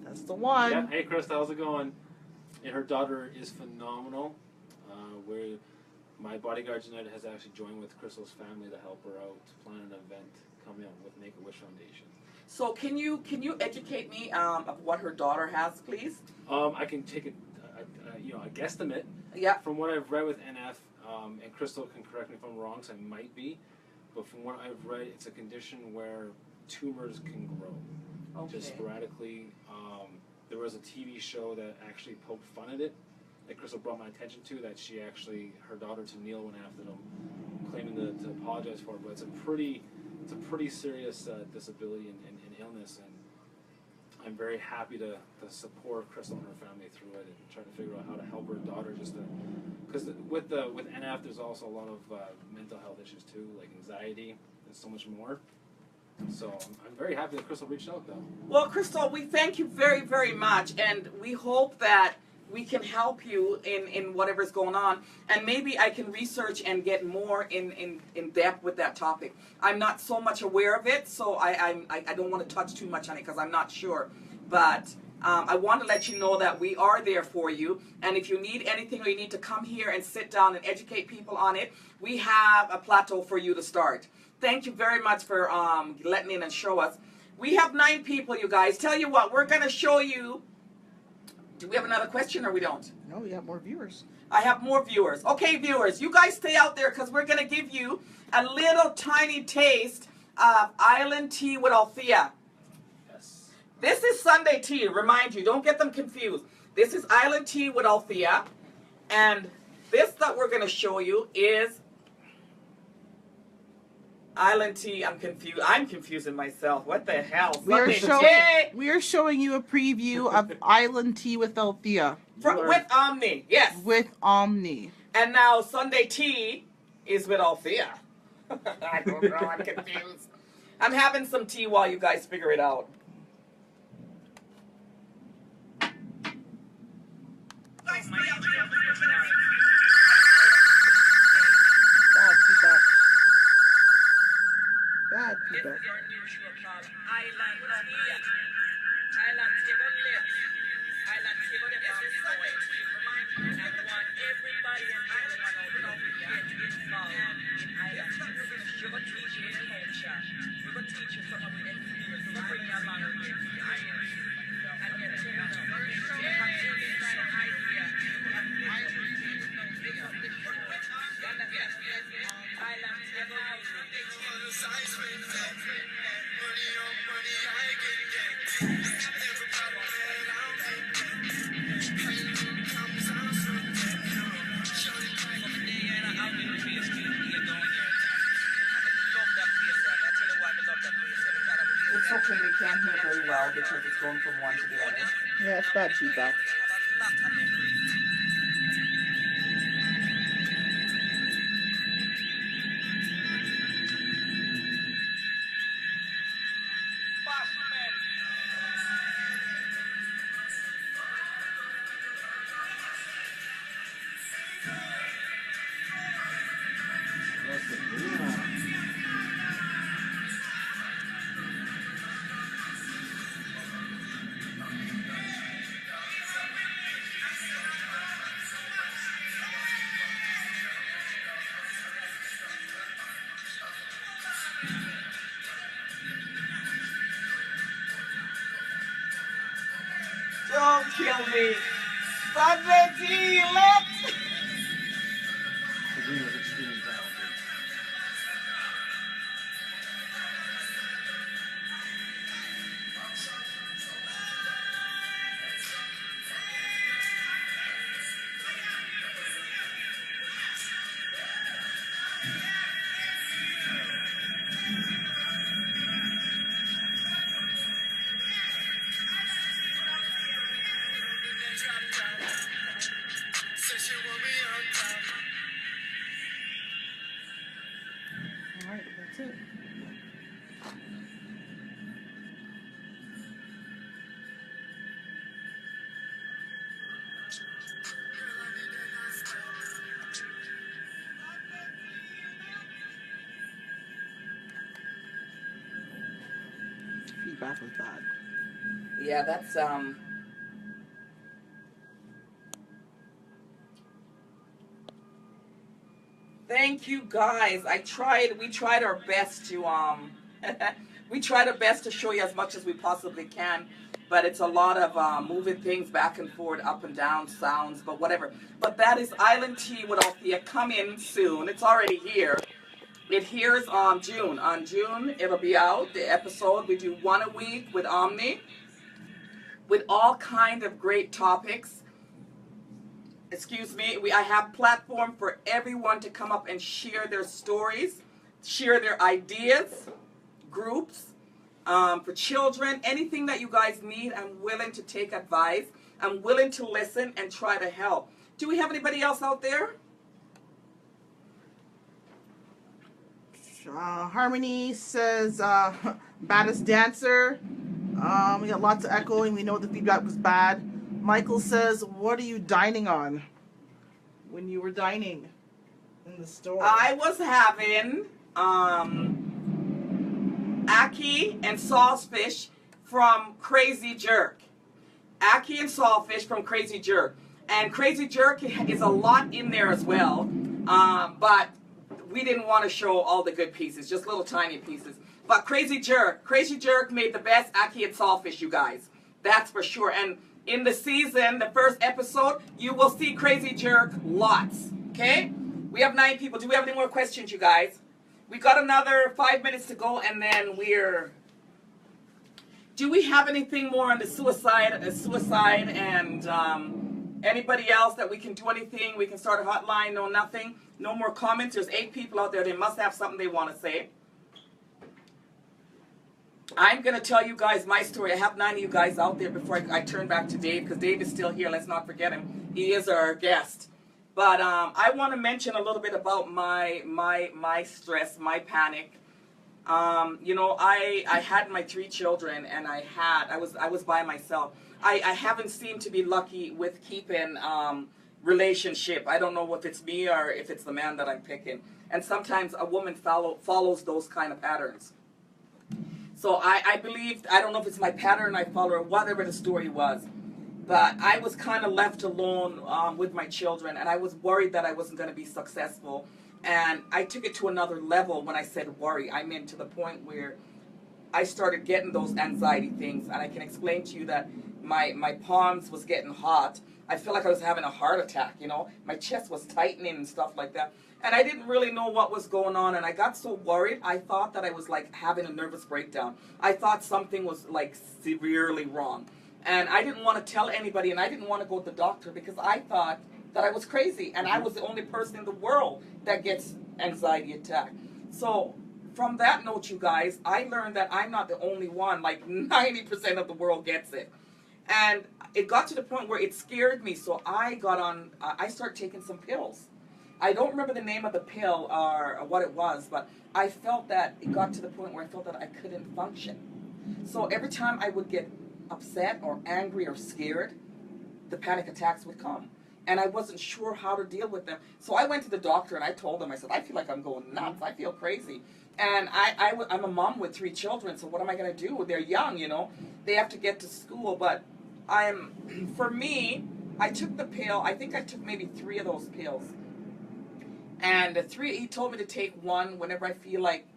That's the one. Yeah. Hey, Crystal, how's it going? And her daughter is phenomenal. My bodyguard Jeanette has actually joined with Crystal's family to help her out to plan an event coming up with Make-A-Wish Foundation. So can you educate me of what her daughter has, please? I can take a guesstimate. Yeah. From what I've read with NF, and Crystal can correct me if I'm wrong, so I might be, but from what I've read, it's a condition where tumors can grow just sporadically. There was a TV show that actually poked fun at it, that Crystal brought my attention to, that her daughter to kneel went after them, claiming to apologize for it, but it's a pretty serious disability and illness, and I'm very happy to support Crystal and her family through it and try to figure out how to help her daughter because with NF there's also a lot of mental health issues too, like anxiety and so much more. So I'm very happy that Crystal reached out though. Well, Crystal, we thank you very, very much, and we hope that we can help you in whatever's going on, and maybe I can research and get more in depth with that topic. I'm not so much aware of it, so I don't want to touch too much on it because I'm not sure. But I want to let you know that we are there for you, and if you need anything or you need to come here and sit down and educate people on it, we have a plateau for you to start. Thank you very much for letting in and show us. We have 9 people, you guys. Tell you what, we're going to show you. Do we have another question or we don't? No, we have more viewers. I have more viewers. Okay, viewers, you guys stay out there because we're going to give you a little tiny taste of Island Tea with Althea. Yes. This is Sunday tea. Remind you, don't get them confused. This is Island Tea with Althea. And this that we're going to show you is Island Tea. I'm confused. I'm confusing myself. What the hell? We are showing you a preview of Island Tea with Althea. With Omni, yes. With Omni. And now Sunday tea is with Althea. I don't know. I'm confused. I'm having some tea while you guys figure it out. Bad This is feedback. your new show called Island Tea. Island Tea got lit. Island Tea got the bounce going. Remind you, and I want everybody and everyone out to get involved in Island Tea. Sugar tea unfortunately they can't hear very well because it's going from one to the other. Yeah, it's bad feedback. Don't kill me. Sunday, let's. Sabrina's extremely talented. All right, that's it. Feedback was bad. Yeah, that's Thank you guys. We tried our best to we tried our best to show you as much as we possibly can, but it's a lot of moving things back and forth, up and down sounds, but whatever. But that is Island Tea with Althea coming soon. It's already here. It hears on June. On June, it'll be out, the episode. We do one a week with Omni, with all kind of great topics. Excuse me. I have platform for everyone to come up and share their stories, share their ideas, groups, for children, anything that you guys need. I'm willing to take advice. I'm willing to listen and try to help. Do we have anybody else out there? Harmony says, baddest dancer. We got lots of echoing. We know the feedback was bad. Michael says, what are you dining on? When you were dining in the store. I was having ackee and saltfish from Crazy Jerk. Ackee and saltfish from Crazy Jerk. And Crazy Jerk is a lot in there as well. But we didn't want to show all the good pieces, just little tiny pieces. But Crazy Jerk made the best ackee and saltfish, you guys. That's for sure. And in the season, the first episode, you will see Crazy Jerk lots. Okay? We have 9 people. Do we have any more questions, you guys? We got another 5 minutes to go, and then we're... Do we have anything more on the suicide and anybody else that we can do anything? We can start a hotline, no nothing. No more comments. There's 8 people out there. They must have something they want to say. I'm going to tell you guys my story. I have 9 of you guys out there before I turn back to Dave, because Dave is still here. Let's not forget him. He is our guest. But I want to mention a little bit about my stress, my panic. You know, I had my 3 children, and I was by myself. I haven't seemed to be lucky with keeping relationship. I don't know if it's me or if it's the man that I'm picking. And sometimes a woman follows those kind of patterns. So I believed, I don't know if it's my pattern I follow or whatever the story was, but I was kind of left alone with my children, and I was worried that I wasn't going to be successful. And I took it to another level when I said worry. I mean, to the point where I started getting those anxiety things, and I can explain to you that my palms was getting hot. I felt like I was having a heart attack, you know. My chest was tightening and stuff like that. And I didn't really know what was going on, and I got so worried, I thought that I was like having a nervous breakdown. I thought something was like severely wrong. And I didn't want to tell anybody, and I didn't want to go to the doctor because I thought that I was crazy, and I was the only person in the world that gets anxiety attack. So from that note, you guys, I learned that I'm not the only one. Like 90% of the world gets it. And it got to the point where it scared me. So I started taking some pills. I don't remember the name of the pill or what it was, but I felt that it got to the point where I felt that I couldn't function. So every time I would get upset or angry or scared, the panic attacks would come. And I wasn't sure how to deal with them. So I went to the doctor and I told him, I said, I feel like I'm going nuts. I feel crazy. And I'm a mom with 3 children, so what am I going to do? They're young, you know. They have to get to school. But for me, I took the pill. I think I took maybe 3 of those pills. And he told me to take one whenever I feel like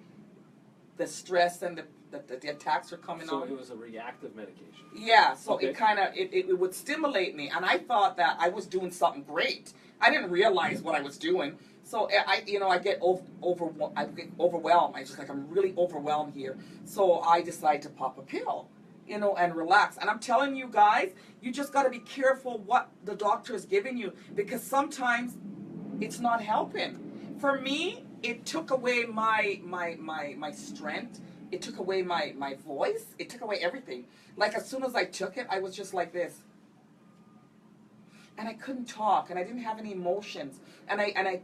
the stress and the attacks are coming on. So it was a reactive medication. Yeah, so Okay. it kind of, it would stimulate me. And I thought that I was doing something great. I didn't realize what I was doing. So I get overwhelmed. I'm really overwhelmed here. So I decided to pop a pill, and relax. And I'm telling you guys, you just got to be careful what the doctor is giving you, because sometimes it's not helping. For me, it took away my strength. It took away my voice. It took away everything. Like as soon as I took it, I was just like this. And I couldn't talk, and I didn't have any emotions, and I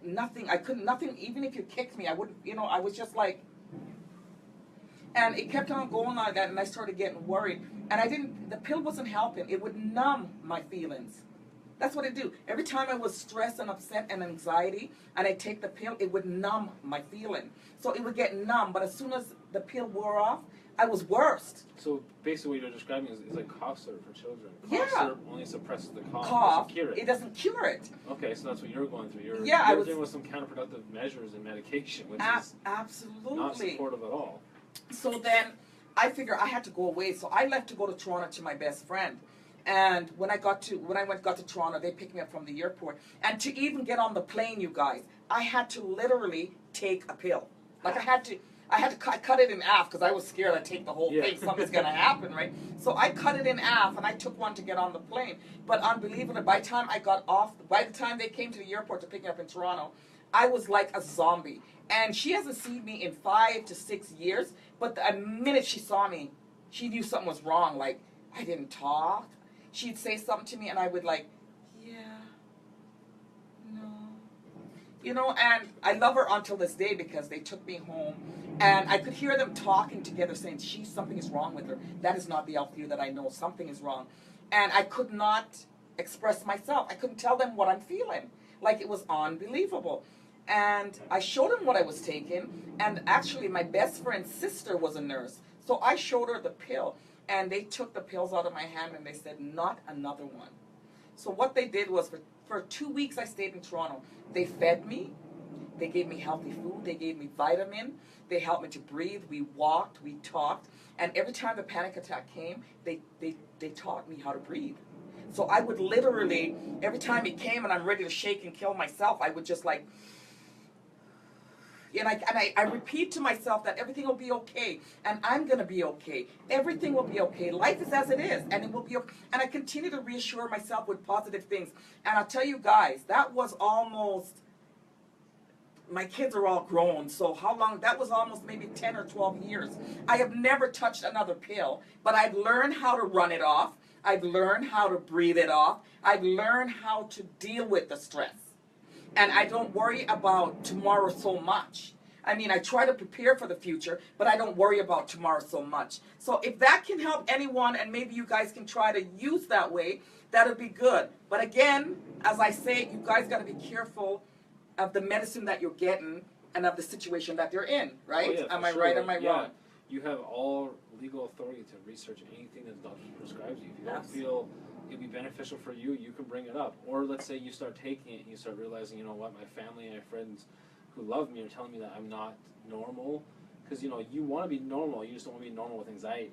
couldn't, nothing, even if you kicked me, I wouldn't, I was just like, and it kept on going like that, and I started getting worried, and the pill wasn't helping. It would numb my feelings. That's what it do. Every time I was stressed and upset and anxiety, and I take the pill, it would numb my feeling. So it would get numb, but as soon as the pill wore off, I was worse. So basically what you're describing is like cough syrup for children. Cough Yeah. syrup only suppresses the cough. Cough, Doesn't cure it. it doesn't cure it. Okay, so that's what you're going through. You're dealing with some counterproductive measures and medication, which is absolutely not supportive at all. So then I figured I had to go away. So I left to go to Toronto to my best friend. And when I got to Toronto, they picked me up from the airport. And to even get on the plane, you guys, I had to literally take a pill. Like I cut it in half because I was scared I'd take the whole thing. Something's going to happen, right? So I cut it in half and I took one to get on the plane. But unbelievably, by the time they came to the airport to pick me up in Toronto, I was like a zombie. And she hasn't seen me in 5 to 6 years. But the minute she saw me, she knew something was wrong. Like, I didn't talk. She'd say something to me and I would like, yeah, no. And I love her until this day because they took me home and I could hear them talking together saying, something is wrong with her. That is not the Althea that I know. Something is wrong. And I could not express myself. I couldn't tell them what I'm feeling. Like, it was unbelievable. And I showed them what I was taking. And actually, my best friend's sister was a nurse. So I showed her the pill. And they took the pills out of my hand and they said, not another one. So what they did was for 2 weeks I stayed in Toronto. They fed me. They gave me healthy food. They gave me vitamin. They helped me to breathe. We walked. We talked. And every time the panic attack came, they taught me how to breathe. So I would literally, every time it came and I'm ready to shake and kill myself, I would just like, and I repeat to myself that everything will be okay, and I'm going to be okay. Everything will be okay. Life is as it is, and it will be okay. And I continue to reassure myself with positive things. And I'll tell you guys, that was almost, my kids are all grown, so how long, that was almost maybe 10 or 12 years. I have never touched another pill, but I've learned how to run it off. I've learned how to breathe it off. I've learned how to deal with the stress. And I don't worry about tomorrow so much. I mean, I try to prepare for the future, but I don't worry about tomorrow so much. So if that can help anyone, and maybe you guys can try to use that way, that would be good. But again, as I say, you guys got to be careful of the medicine that you're getting and of the situation that they're in, right? Oh, yeah, am I sure. right? Am I wrong? You have all legal authority to research anything that the doctor prescribes you. If you don't feel it'd be beneficial for you, you can bring it up. Or let's say you start taking it and you start realizing, you know what, my family and my friends who love me are telling me that I'm not normal. Because, you want to be normal, you just don't want to be normal with anxiety.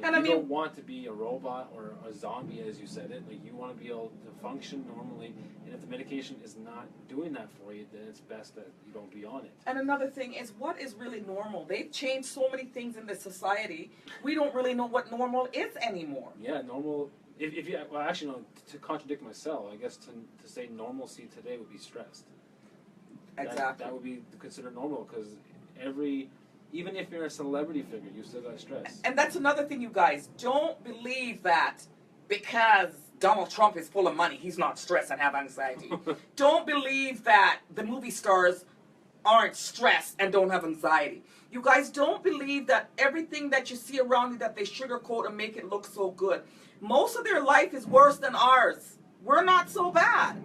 Like, And you don't want to be a robot or a zombie, as you said it. Like, you want to be able to function normally. And if the medication is not doing that for you, then it's best that you don't be on it. And another thing is, what is really normal? They've changed so many things in this society. We don't really know what normal is anymore. Yeah, normal. If you, well, actually, no, to contradict myself, I guess to say normalcy today would be stressed. Exactly. That would be considered normal, because every Even if you're a celebrity figure, you still got stress. And that's another thing, you guys. Don't believe that because Donald Trump is full of money, he's not stressed and have anxiety. Don't believe that the movie stars aren't stressed and don't have anxiety. You guys, don't believe that everything that you see around you that they sugarcoat and make it look so good. Most of their life is worse than ours. We're not so bad.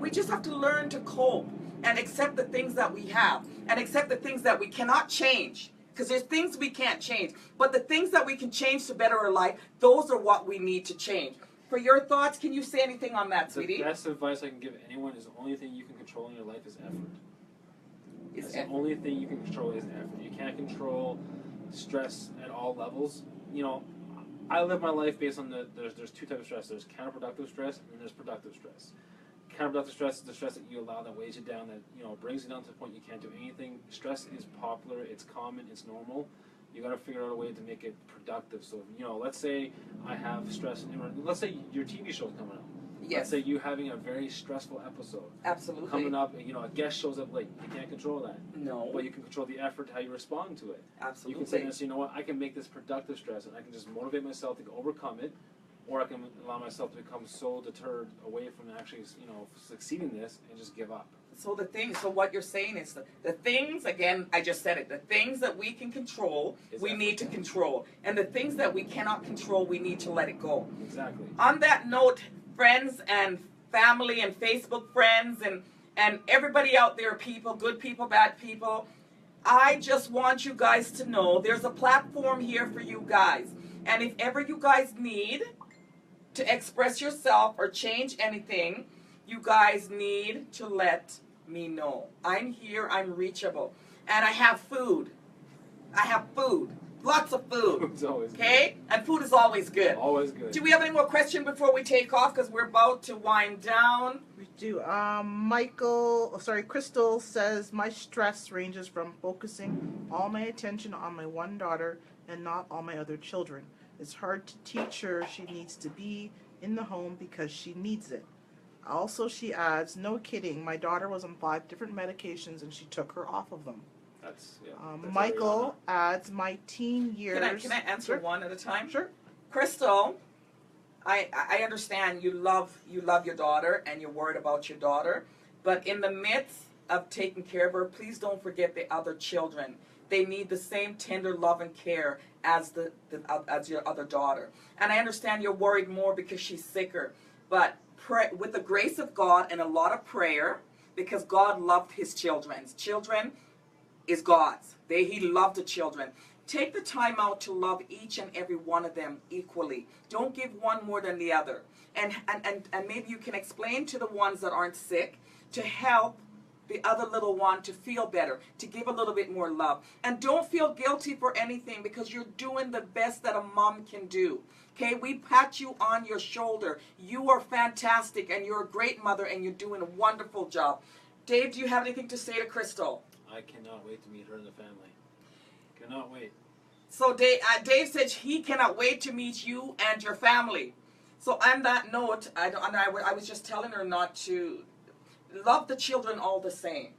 We just have to learn to cope and accept the things that we have and accept the things that we cannot change. Because there's things we can't change. But the things that we can change to better our life, those are what we need to change. For your thoughts, can you say anything on that, sweetie? The best advice I can give anyone is the only thing you can control in your life is effort. The only thing you can control is effort. You can't control stress at all levels. You know, I live my life based on there's two types of stress. There's counterproductive stress and there's productive stress. Counterproductive stress is the stress that you allow that weighs you down, that brings you down to the point you can't do anything. Stress is popular, it's common, it's normal. You got to figure out a way to make it productive. So let's say I have stress. Let's say your TV show's coming up. Yes. Let's say you're having a very stressful episode. Absolutely. Coming up, a guest shows up late. You can't control that. No. But you can control the effort, how you respond to it. Absolutely. You can say this, you know what, I can make this productive stress and I can just motivate myself to overcome it, or I can allow myself to become so deterred away from actually, succeeding this and just give up. So what you're saying is the things, again, I just said it, the things that we can control, we need to control. And the things that we cannot control, we need to let it go. Exactly. On that note, friends and family and Facebook friends and everybody out there, people, good people, bad people, I just want you guys to know there's a platform here for you guys. And if ever you guys need to express yourself or change anything, you guys need to let me know. I'm here, I'm reachable. And I have food. Lots of food. Food's always okay? Good. And food is always good. Always good. Do we have any more questions before we take off? Because we're about to wind down. We do. Crystal says, my stress ranges from focusing all my attention on my one daughter and not all my other children. It's hard to teach her she needs to be in the home because she needs it. Also, she adds, no kidding, my daughter was on 5 different medications and she took her off of them. That's Michael adds, my teen years... Can I answer one at a time? Sure. Crystal, I understand you love your daughter and you're worried about your daughter, but in the midst of taking care of her, please don't forget the other children. They need the same tender love and care as as your other daughter. And I understand you're worried more because she's sicker, but pray with the grace of God and a lot of prayer, because God loved his children. Children is God's. He loved the children. Take the time out to love each and every one of them equally. Don't give one more than the other. And maybe you can explain to the ones that aren't sick to help the other little one to feel better, to give a little bit more love. And don't feel guilty for anything, because you're doing the best that a mom can do. Okay, we pat you on your shoulder. You are fantastic and you're a great mother and you're doing a wonderful job. Dave, do you have anything to say to Crystal? I cannot wait to meet her and the family. Cannot wait. So Dave said he cannot wait to meet you and your family. So on that note, I was just telling her not to love the children all the same.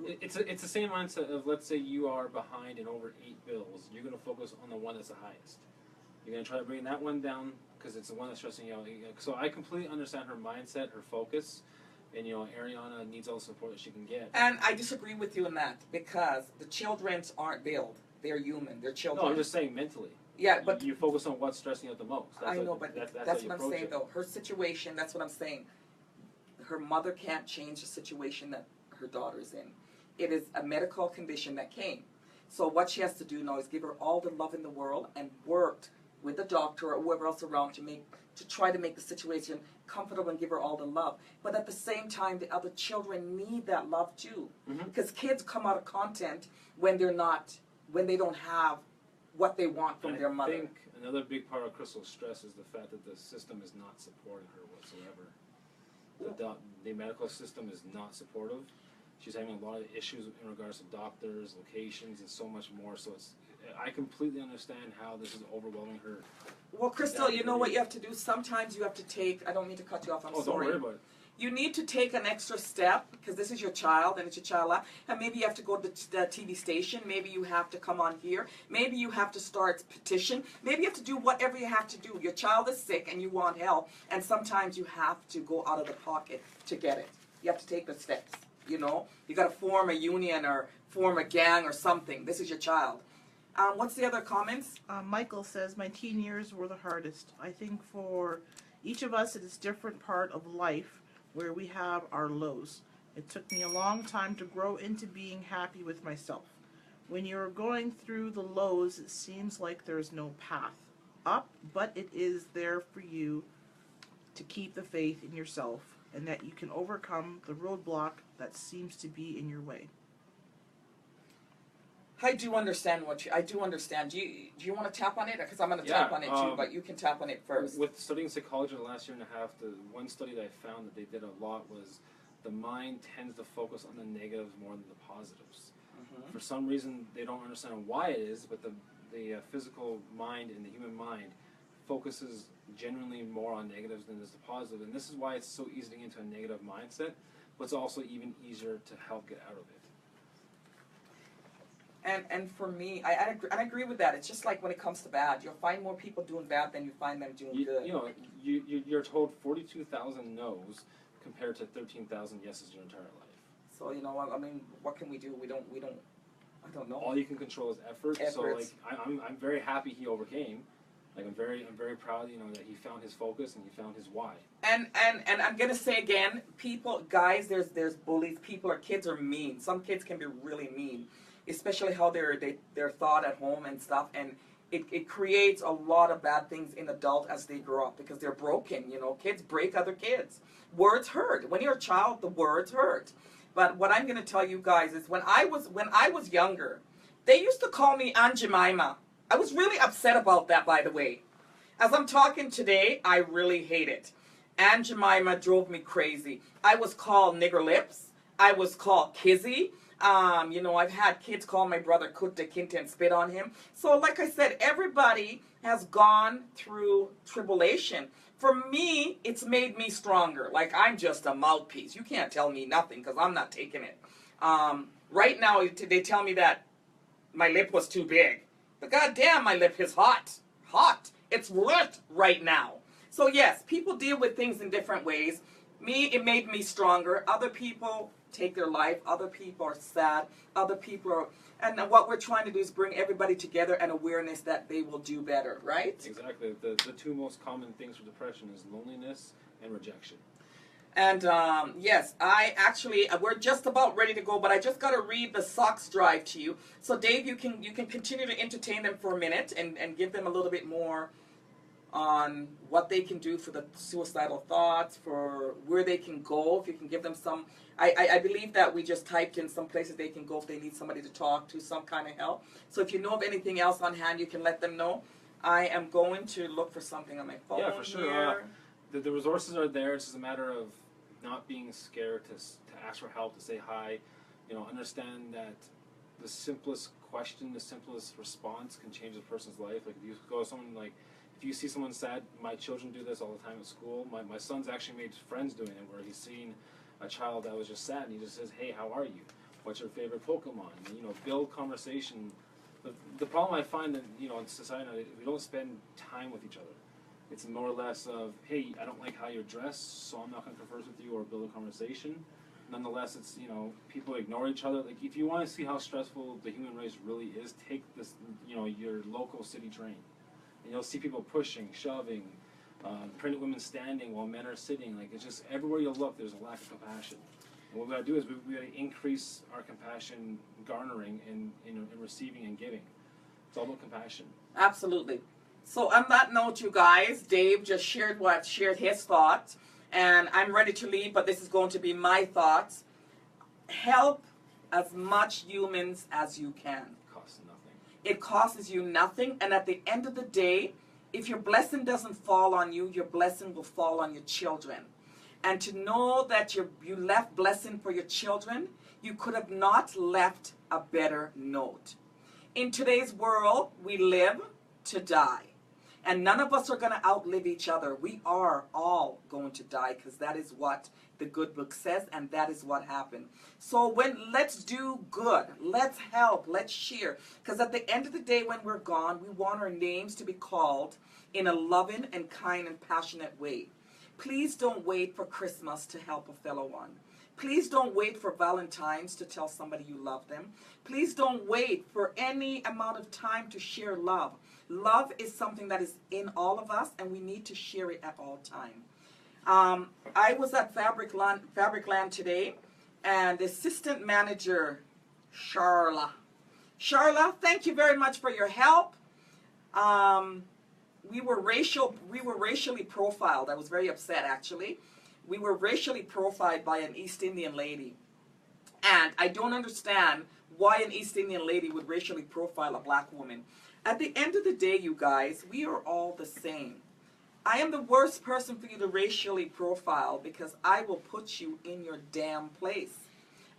It's the same mindset of, let's say you are behind in over 8 bills. You're going to focus on the one that's the highest. You're going to try to bring that one down because it's the one that's stressing you out. So I completely understand her mindset, her focus. And, Ariana needs all the support that she can get. And I disagree with you in that, because the children aren't billed. They're human. They're children. No, I'm just saying mentally. Yeah, but... You focus on what's stressing you out the most. I know, but that's what I'm saying, though. Her situation, that's what I'm saying. Her mother can't change the situation that her daughter's in. It is a medical condition that came. So what she has to do now is give her all the love in the world and work with the doctor or whoever else around to try to make the situation comfortable and give her all the love. But at the same time, the other children need that love too. Mm-hmm. Because kids come out of content when they don't have what they want from their mother. I think another big part of Crystal's stress is the fact that the system is not supporting her whatsoever. The medical system is not supportive. She's having a lot of issues in regards to doctors, locations, and so much more. So I completely understand how this is overwhelming her. Well, Crystal, you know what you have to do? Sometimes you have to take, I don't mean to cut you off, I'm sorry. Don't worry about it. you need to take an extra step because this is your child and it's your child life. And maybe you have to go to the TV station. Maybe you have to come on here. Maybe you have to start petition. Maybe you have to do whatever you have to do. Your child is sick and you want help. And sometimes you have to go out of the pocket to get it. You have to take the steps, you know. You got to form a union or form a gang or something. This is your child. What's the other comments? Michael says, my teen years were the hardest. I think for each of us, it is a different part of life where we have our lows. It took me a long time to grow into being happy with myself. When you're going through the lows, it seems like there's no path up, but it is there for you to keep the faith in yourself and that you can overcome the roadblock that seems to be in your way. I do understand I do understand. Do you want to tap on it? Because I'm going to tap on it too, but you can tap on it first. With studying psychology the last year and a half, the one study that I found that they did a lot was the mind tends to focus on the negatives more than the positives. Mm-hmm. For some reason, they don't understand why it is, but the physical mind and the human mind focuses genuinely more on negatives than is the positive. And this is why it's so easy to get into a negative mindset, but it's also even easier to help get out of it. And for me, I agree with that. It's just like when it comes to bad. You'll find more people doing bad than you find them doing good. You know, you're told 42,000 no's compared to 13,000 yeses your entire life. So, you know, I mean, what can we do? We don't, I don't know. All you can control is effort. So, like, I'm very happy he overcame. Like, I'm very proud, you know, that he found his focus and he found his why. And I'm gonna say again, people, guys, there's bullies. Kids are mean. Some kids can be really mean, especially how they're thought at home and stuff, and it creates a lot of bad things in adult as they grow up because they're broken. You know, kids break other kids. Words hurt. When you're a child, the words hurt. But what I'm gonna tell you guys is when I was younger, they used to call me Aunt Jemima. I was really upset about that, by the way. As I'm talking today, I really hate it. Aunt Jemima drove me crazy. I was called Nigger Lips. I was called Kizzy. You know, I've had kids call my brother Kutta Kinte and spit on him. So like I said, everybody has gone through tribulation. For me, it's made me stronger. Like, I'm just a mouthpiece. You can't tell me nothing because I'm not taking it. Right now, they tell me that my lip was too big. But goddamn, my lip is hot. Hot. It's lit right now. So yes, people deal with things in different ways. Me, it made me stronger. Other people take their life. Other people are sad. Other people are... And what we're trying to do is bring everybody together and awareness that they will do better, right? Exactly. The two most common things for depression is loneliness and rejection. And yes, we're just about ready to go, but I just got to read the socks drive to you. So Dave, you can continue to entertain them for a minute and give them a little bit more on what they can do for the suicidal thoughts, for where they can go, if you can give them some. I believe that we just typed in some places they can go if they need somebody to talk to, some kind of help. So if you know of anything else on hand, you can let them know. I am going to look for something on my phone. Yeah, for sure. The resources are there. It's just a matter of not being scared to ask for help, to say hi. You know, understand that the simplest question, the simplest response can change a person's life. Like if you go to someone, like if you see someone sad, my children do this all the time at school. My son's actually made friends doing it, where he's seen a child that was just sad and he just says, hey, how are you? What's your favorite Pokemon? And, you know, build conversation. The problem I find that, you know, in society, we don't spend time with each other. It's more or less of, hey, I don't like how you're dressed, so I'm not going to converse with you or build a conversation. Nonetheless, it's, you know, people ignore each other. Like, if you want to see how stressful the human race really is, take this, you know, your local city train. And you'll see people pushing, shoving, pregnant women standing while men are sitting. Like, it's just, everywhere you look, there's a lack of compassion. And what we got to do is we got to increase our compassion garnering and, you know, in receiving and giving. It's all about compassion. Absolutely. So on that note, you guys, Dave just shared his thoughts, and I'm ready to leave, but this is going to be my thoughts. Help as much humans as you can. It costs nothing. It costs you nothing, and at the end of the day, if your blessing doesn't fall on you, your blessing will fall on your children. And to know that you left blessing for your children, you could have not left a better note. In today's world, we live to die. And none of us are going to outlive each other. We are all going to die, because that is what the good book says, and that is what happened. So let's do good. Let's help. Let's share. Because at the end of the day, when we're gone, we want our names to be called in a loving and kind and passionate way. Please don't wait for Christmas to help a fellow one. Please don't wait for Valentine's to tell somebody you love them. Please don't wait for any amount of time to share love. Love is something that is in all of us, and we need to share it at all times. I was at Fabricland today, and the assistant manager, Charla, thank you very much for your help. We were racially profiled. I was very upset, actually. We were racially profiled by an East Indian lady. And I don't understand why an East Indian lady would racially profile a black woman. At the end of the day, you guys, we are all the same. I am the worst person for you to racially profile, because I will put you in your damn place.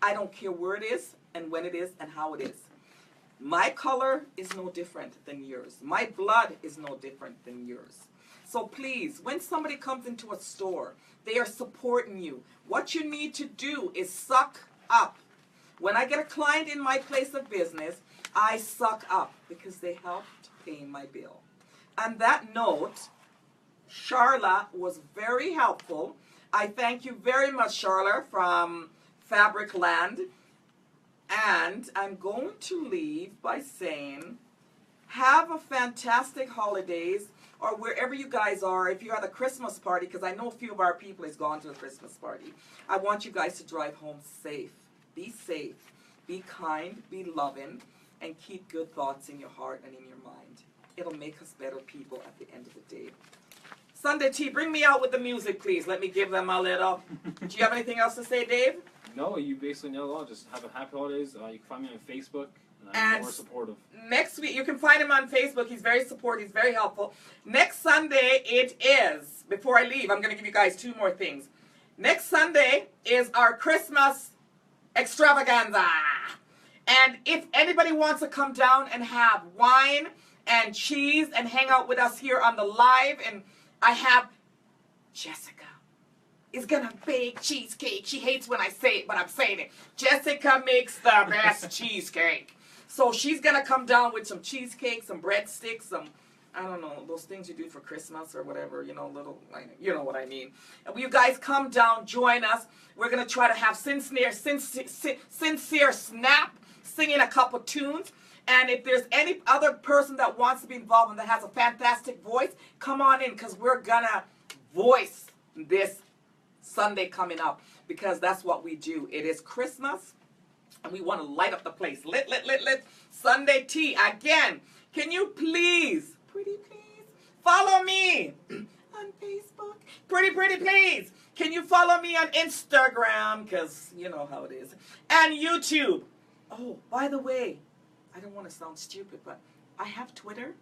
I don't care where it is and when it is and how it is. My color is no different than yours. My blood is no different than yours. So please, when somebody comes into a store, they are supporting you. What you need to do is suck up. When I get a client in my place of business, I suck up, because they helped pay my bill. On that note, Charla was very helpful. I thank you very much, Charla, from Fabricland. And I'm going to leave by saying, have a fantastic holidays, or wherever you guys are. If you're at a Christmas party, because I know a few of our people has gone to a Christmas party, I want you guys to drive home safe. Be safe, be kind, be loving, and keep good thoughts in your heart and in your mind. It'll make us better people at the end of the day. Sunday Tea, bring me out with the music, please. Let me give them a little. Do you have anything else to say, Dave? No, you basically nailed it all. Just have a happy holidays. You can find me on Facebook, and I'm more supportive. Next week, you can find him on Facebook. He's very supportive. He's very helpful. Next Sunday, it is, before I leave, I'm going to give you guys two more things. Next Sunday is our Christmas extravaganza. And if anybody wants to come down and have wine and cheese and hang out with us here on the live, and I have Jessica is gonna bake cheesecake. She hates when I say it, but I'm saying it. Jessica makes the best cheesecake. So she's gonna come down with some cheesecake, some breadsticks, some, I don't know, those things you do for Christmas or whatever, you know, little, you know what I mean. And you guys come down, join us. We're gonna try to have sincere snap, singing a couple tunes. And if there's any other person that wants to be involved and that has a fantastic voice, come on in, because we're gonna voice this Sunday coming up, because that's what we do. It is Christmas, and we want to light up the place. Lit. Sunday Tea. Again, can you please, pretty please, follow me on Facebook? Pretty please. Can you follow me on Instagram? Because you know how it is. And YouTube. Oh, by the way, I don't want to sound stupid, but I have Twitter.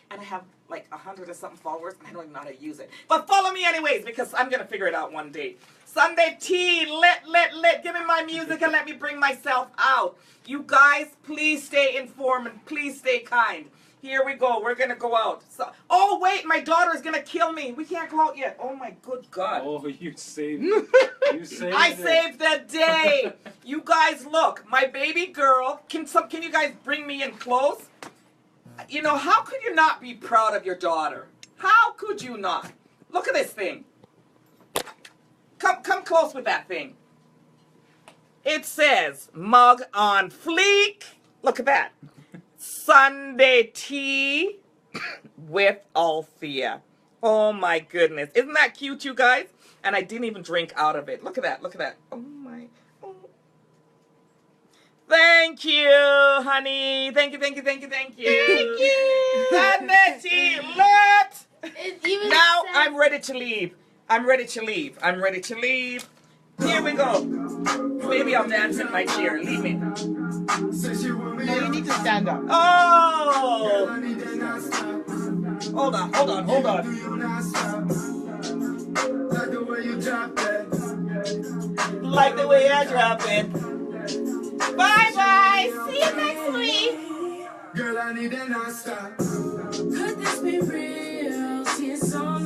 And I have like 100 or something followers, and I don't even know how to use it. But follow me anyways, because I'm going to figure it out one day. Sunday Tea, lit. Give me my music and let me bring myself out. You guys, please stay informed and please stay kind. Here we go. We're going to go out. So, oh, wait, my daughter is going to kill me. We can't go out yet. Oh, my good God. Oh, you saved it. You saved I it. saved the day. You guys, look, my baby girl. Can you guys bring me in close? You know, how could you not be proud of your daughter? How could you not? Look at this thing. Come close with that thing. It says, mug on fleek. Look at that. Sunday Tea with Althea. Oh my goodness. Isn't that cute, you guys? And I didn't even drink out of it. Look at that. Look at that. Oh my. Oh. Thank you, honey. Thank you. Thank you. Sunday Tea, lit. Now I'm ready to leave. I'm ready to leave. Here we go. Maybe I'll dance in my chair. Leave me. No, you need to stand up. Oh! Hold on. Like the way I drop it. Bye-bye. See you next week. Girl, I need an answer. Could this be real? See, it's all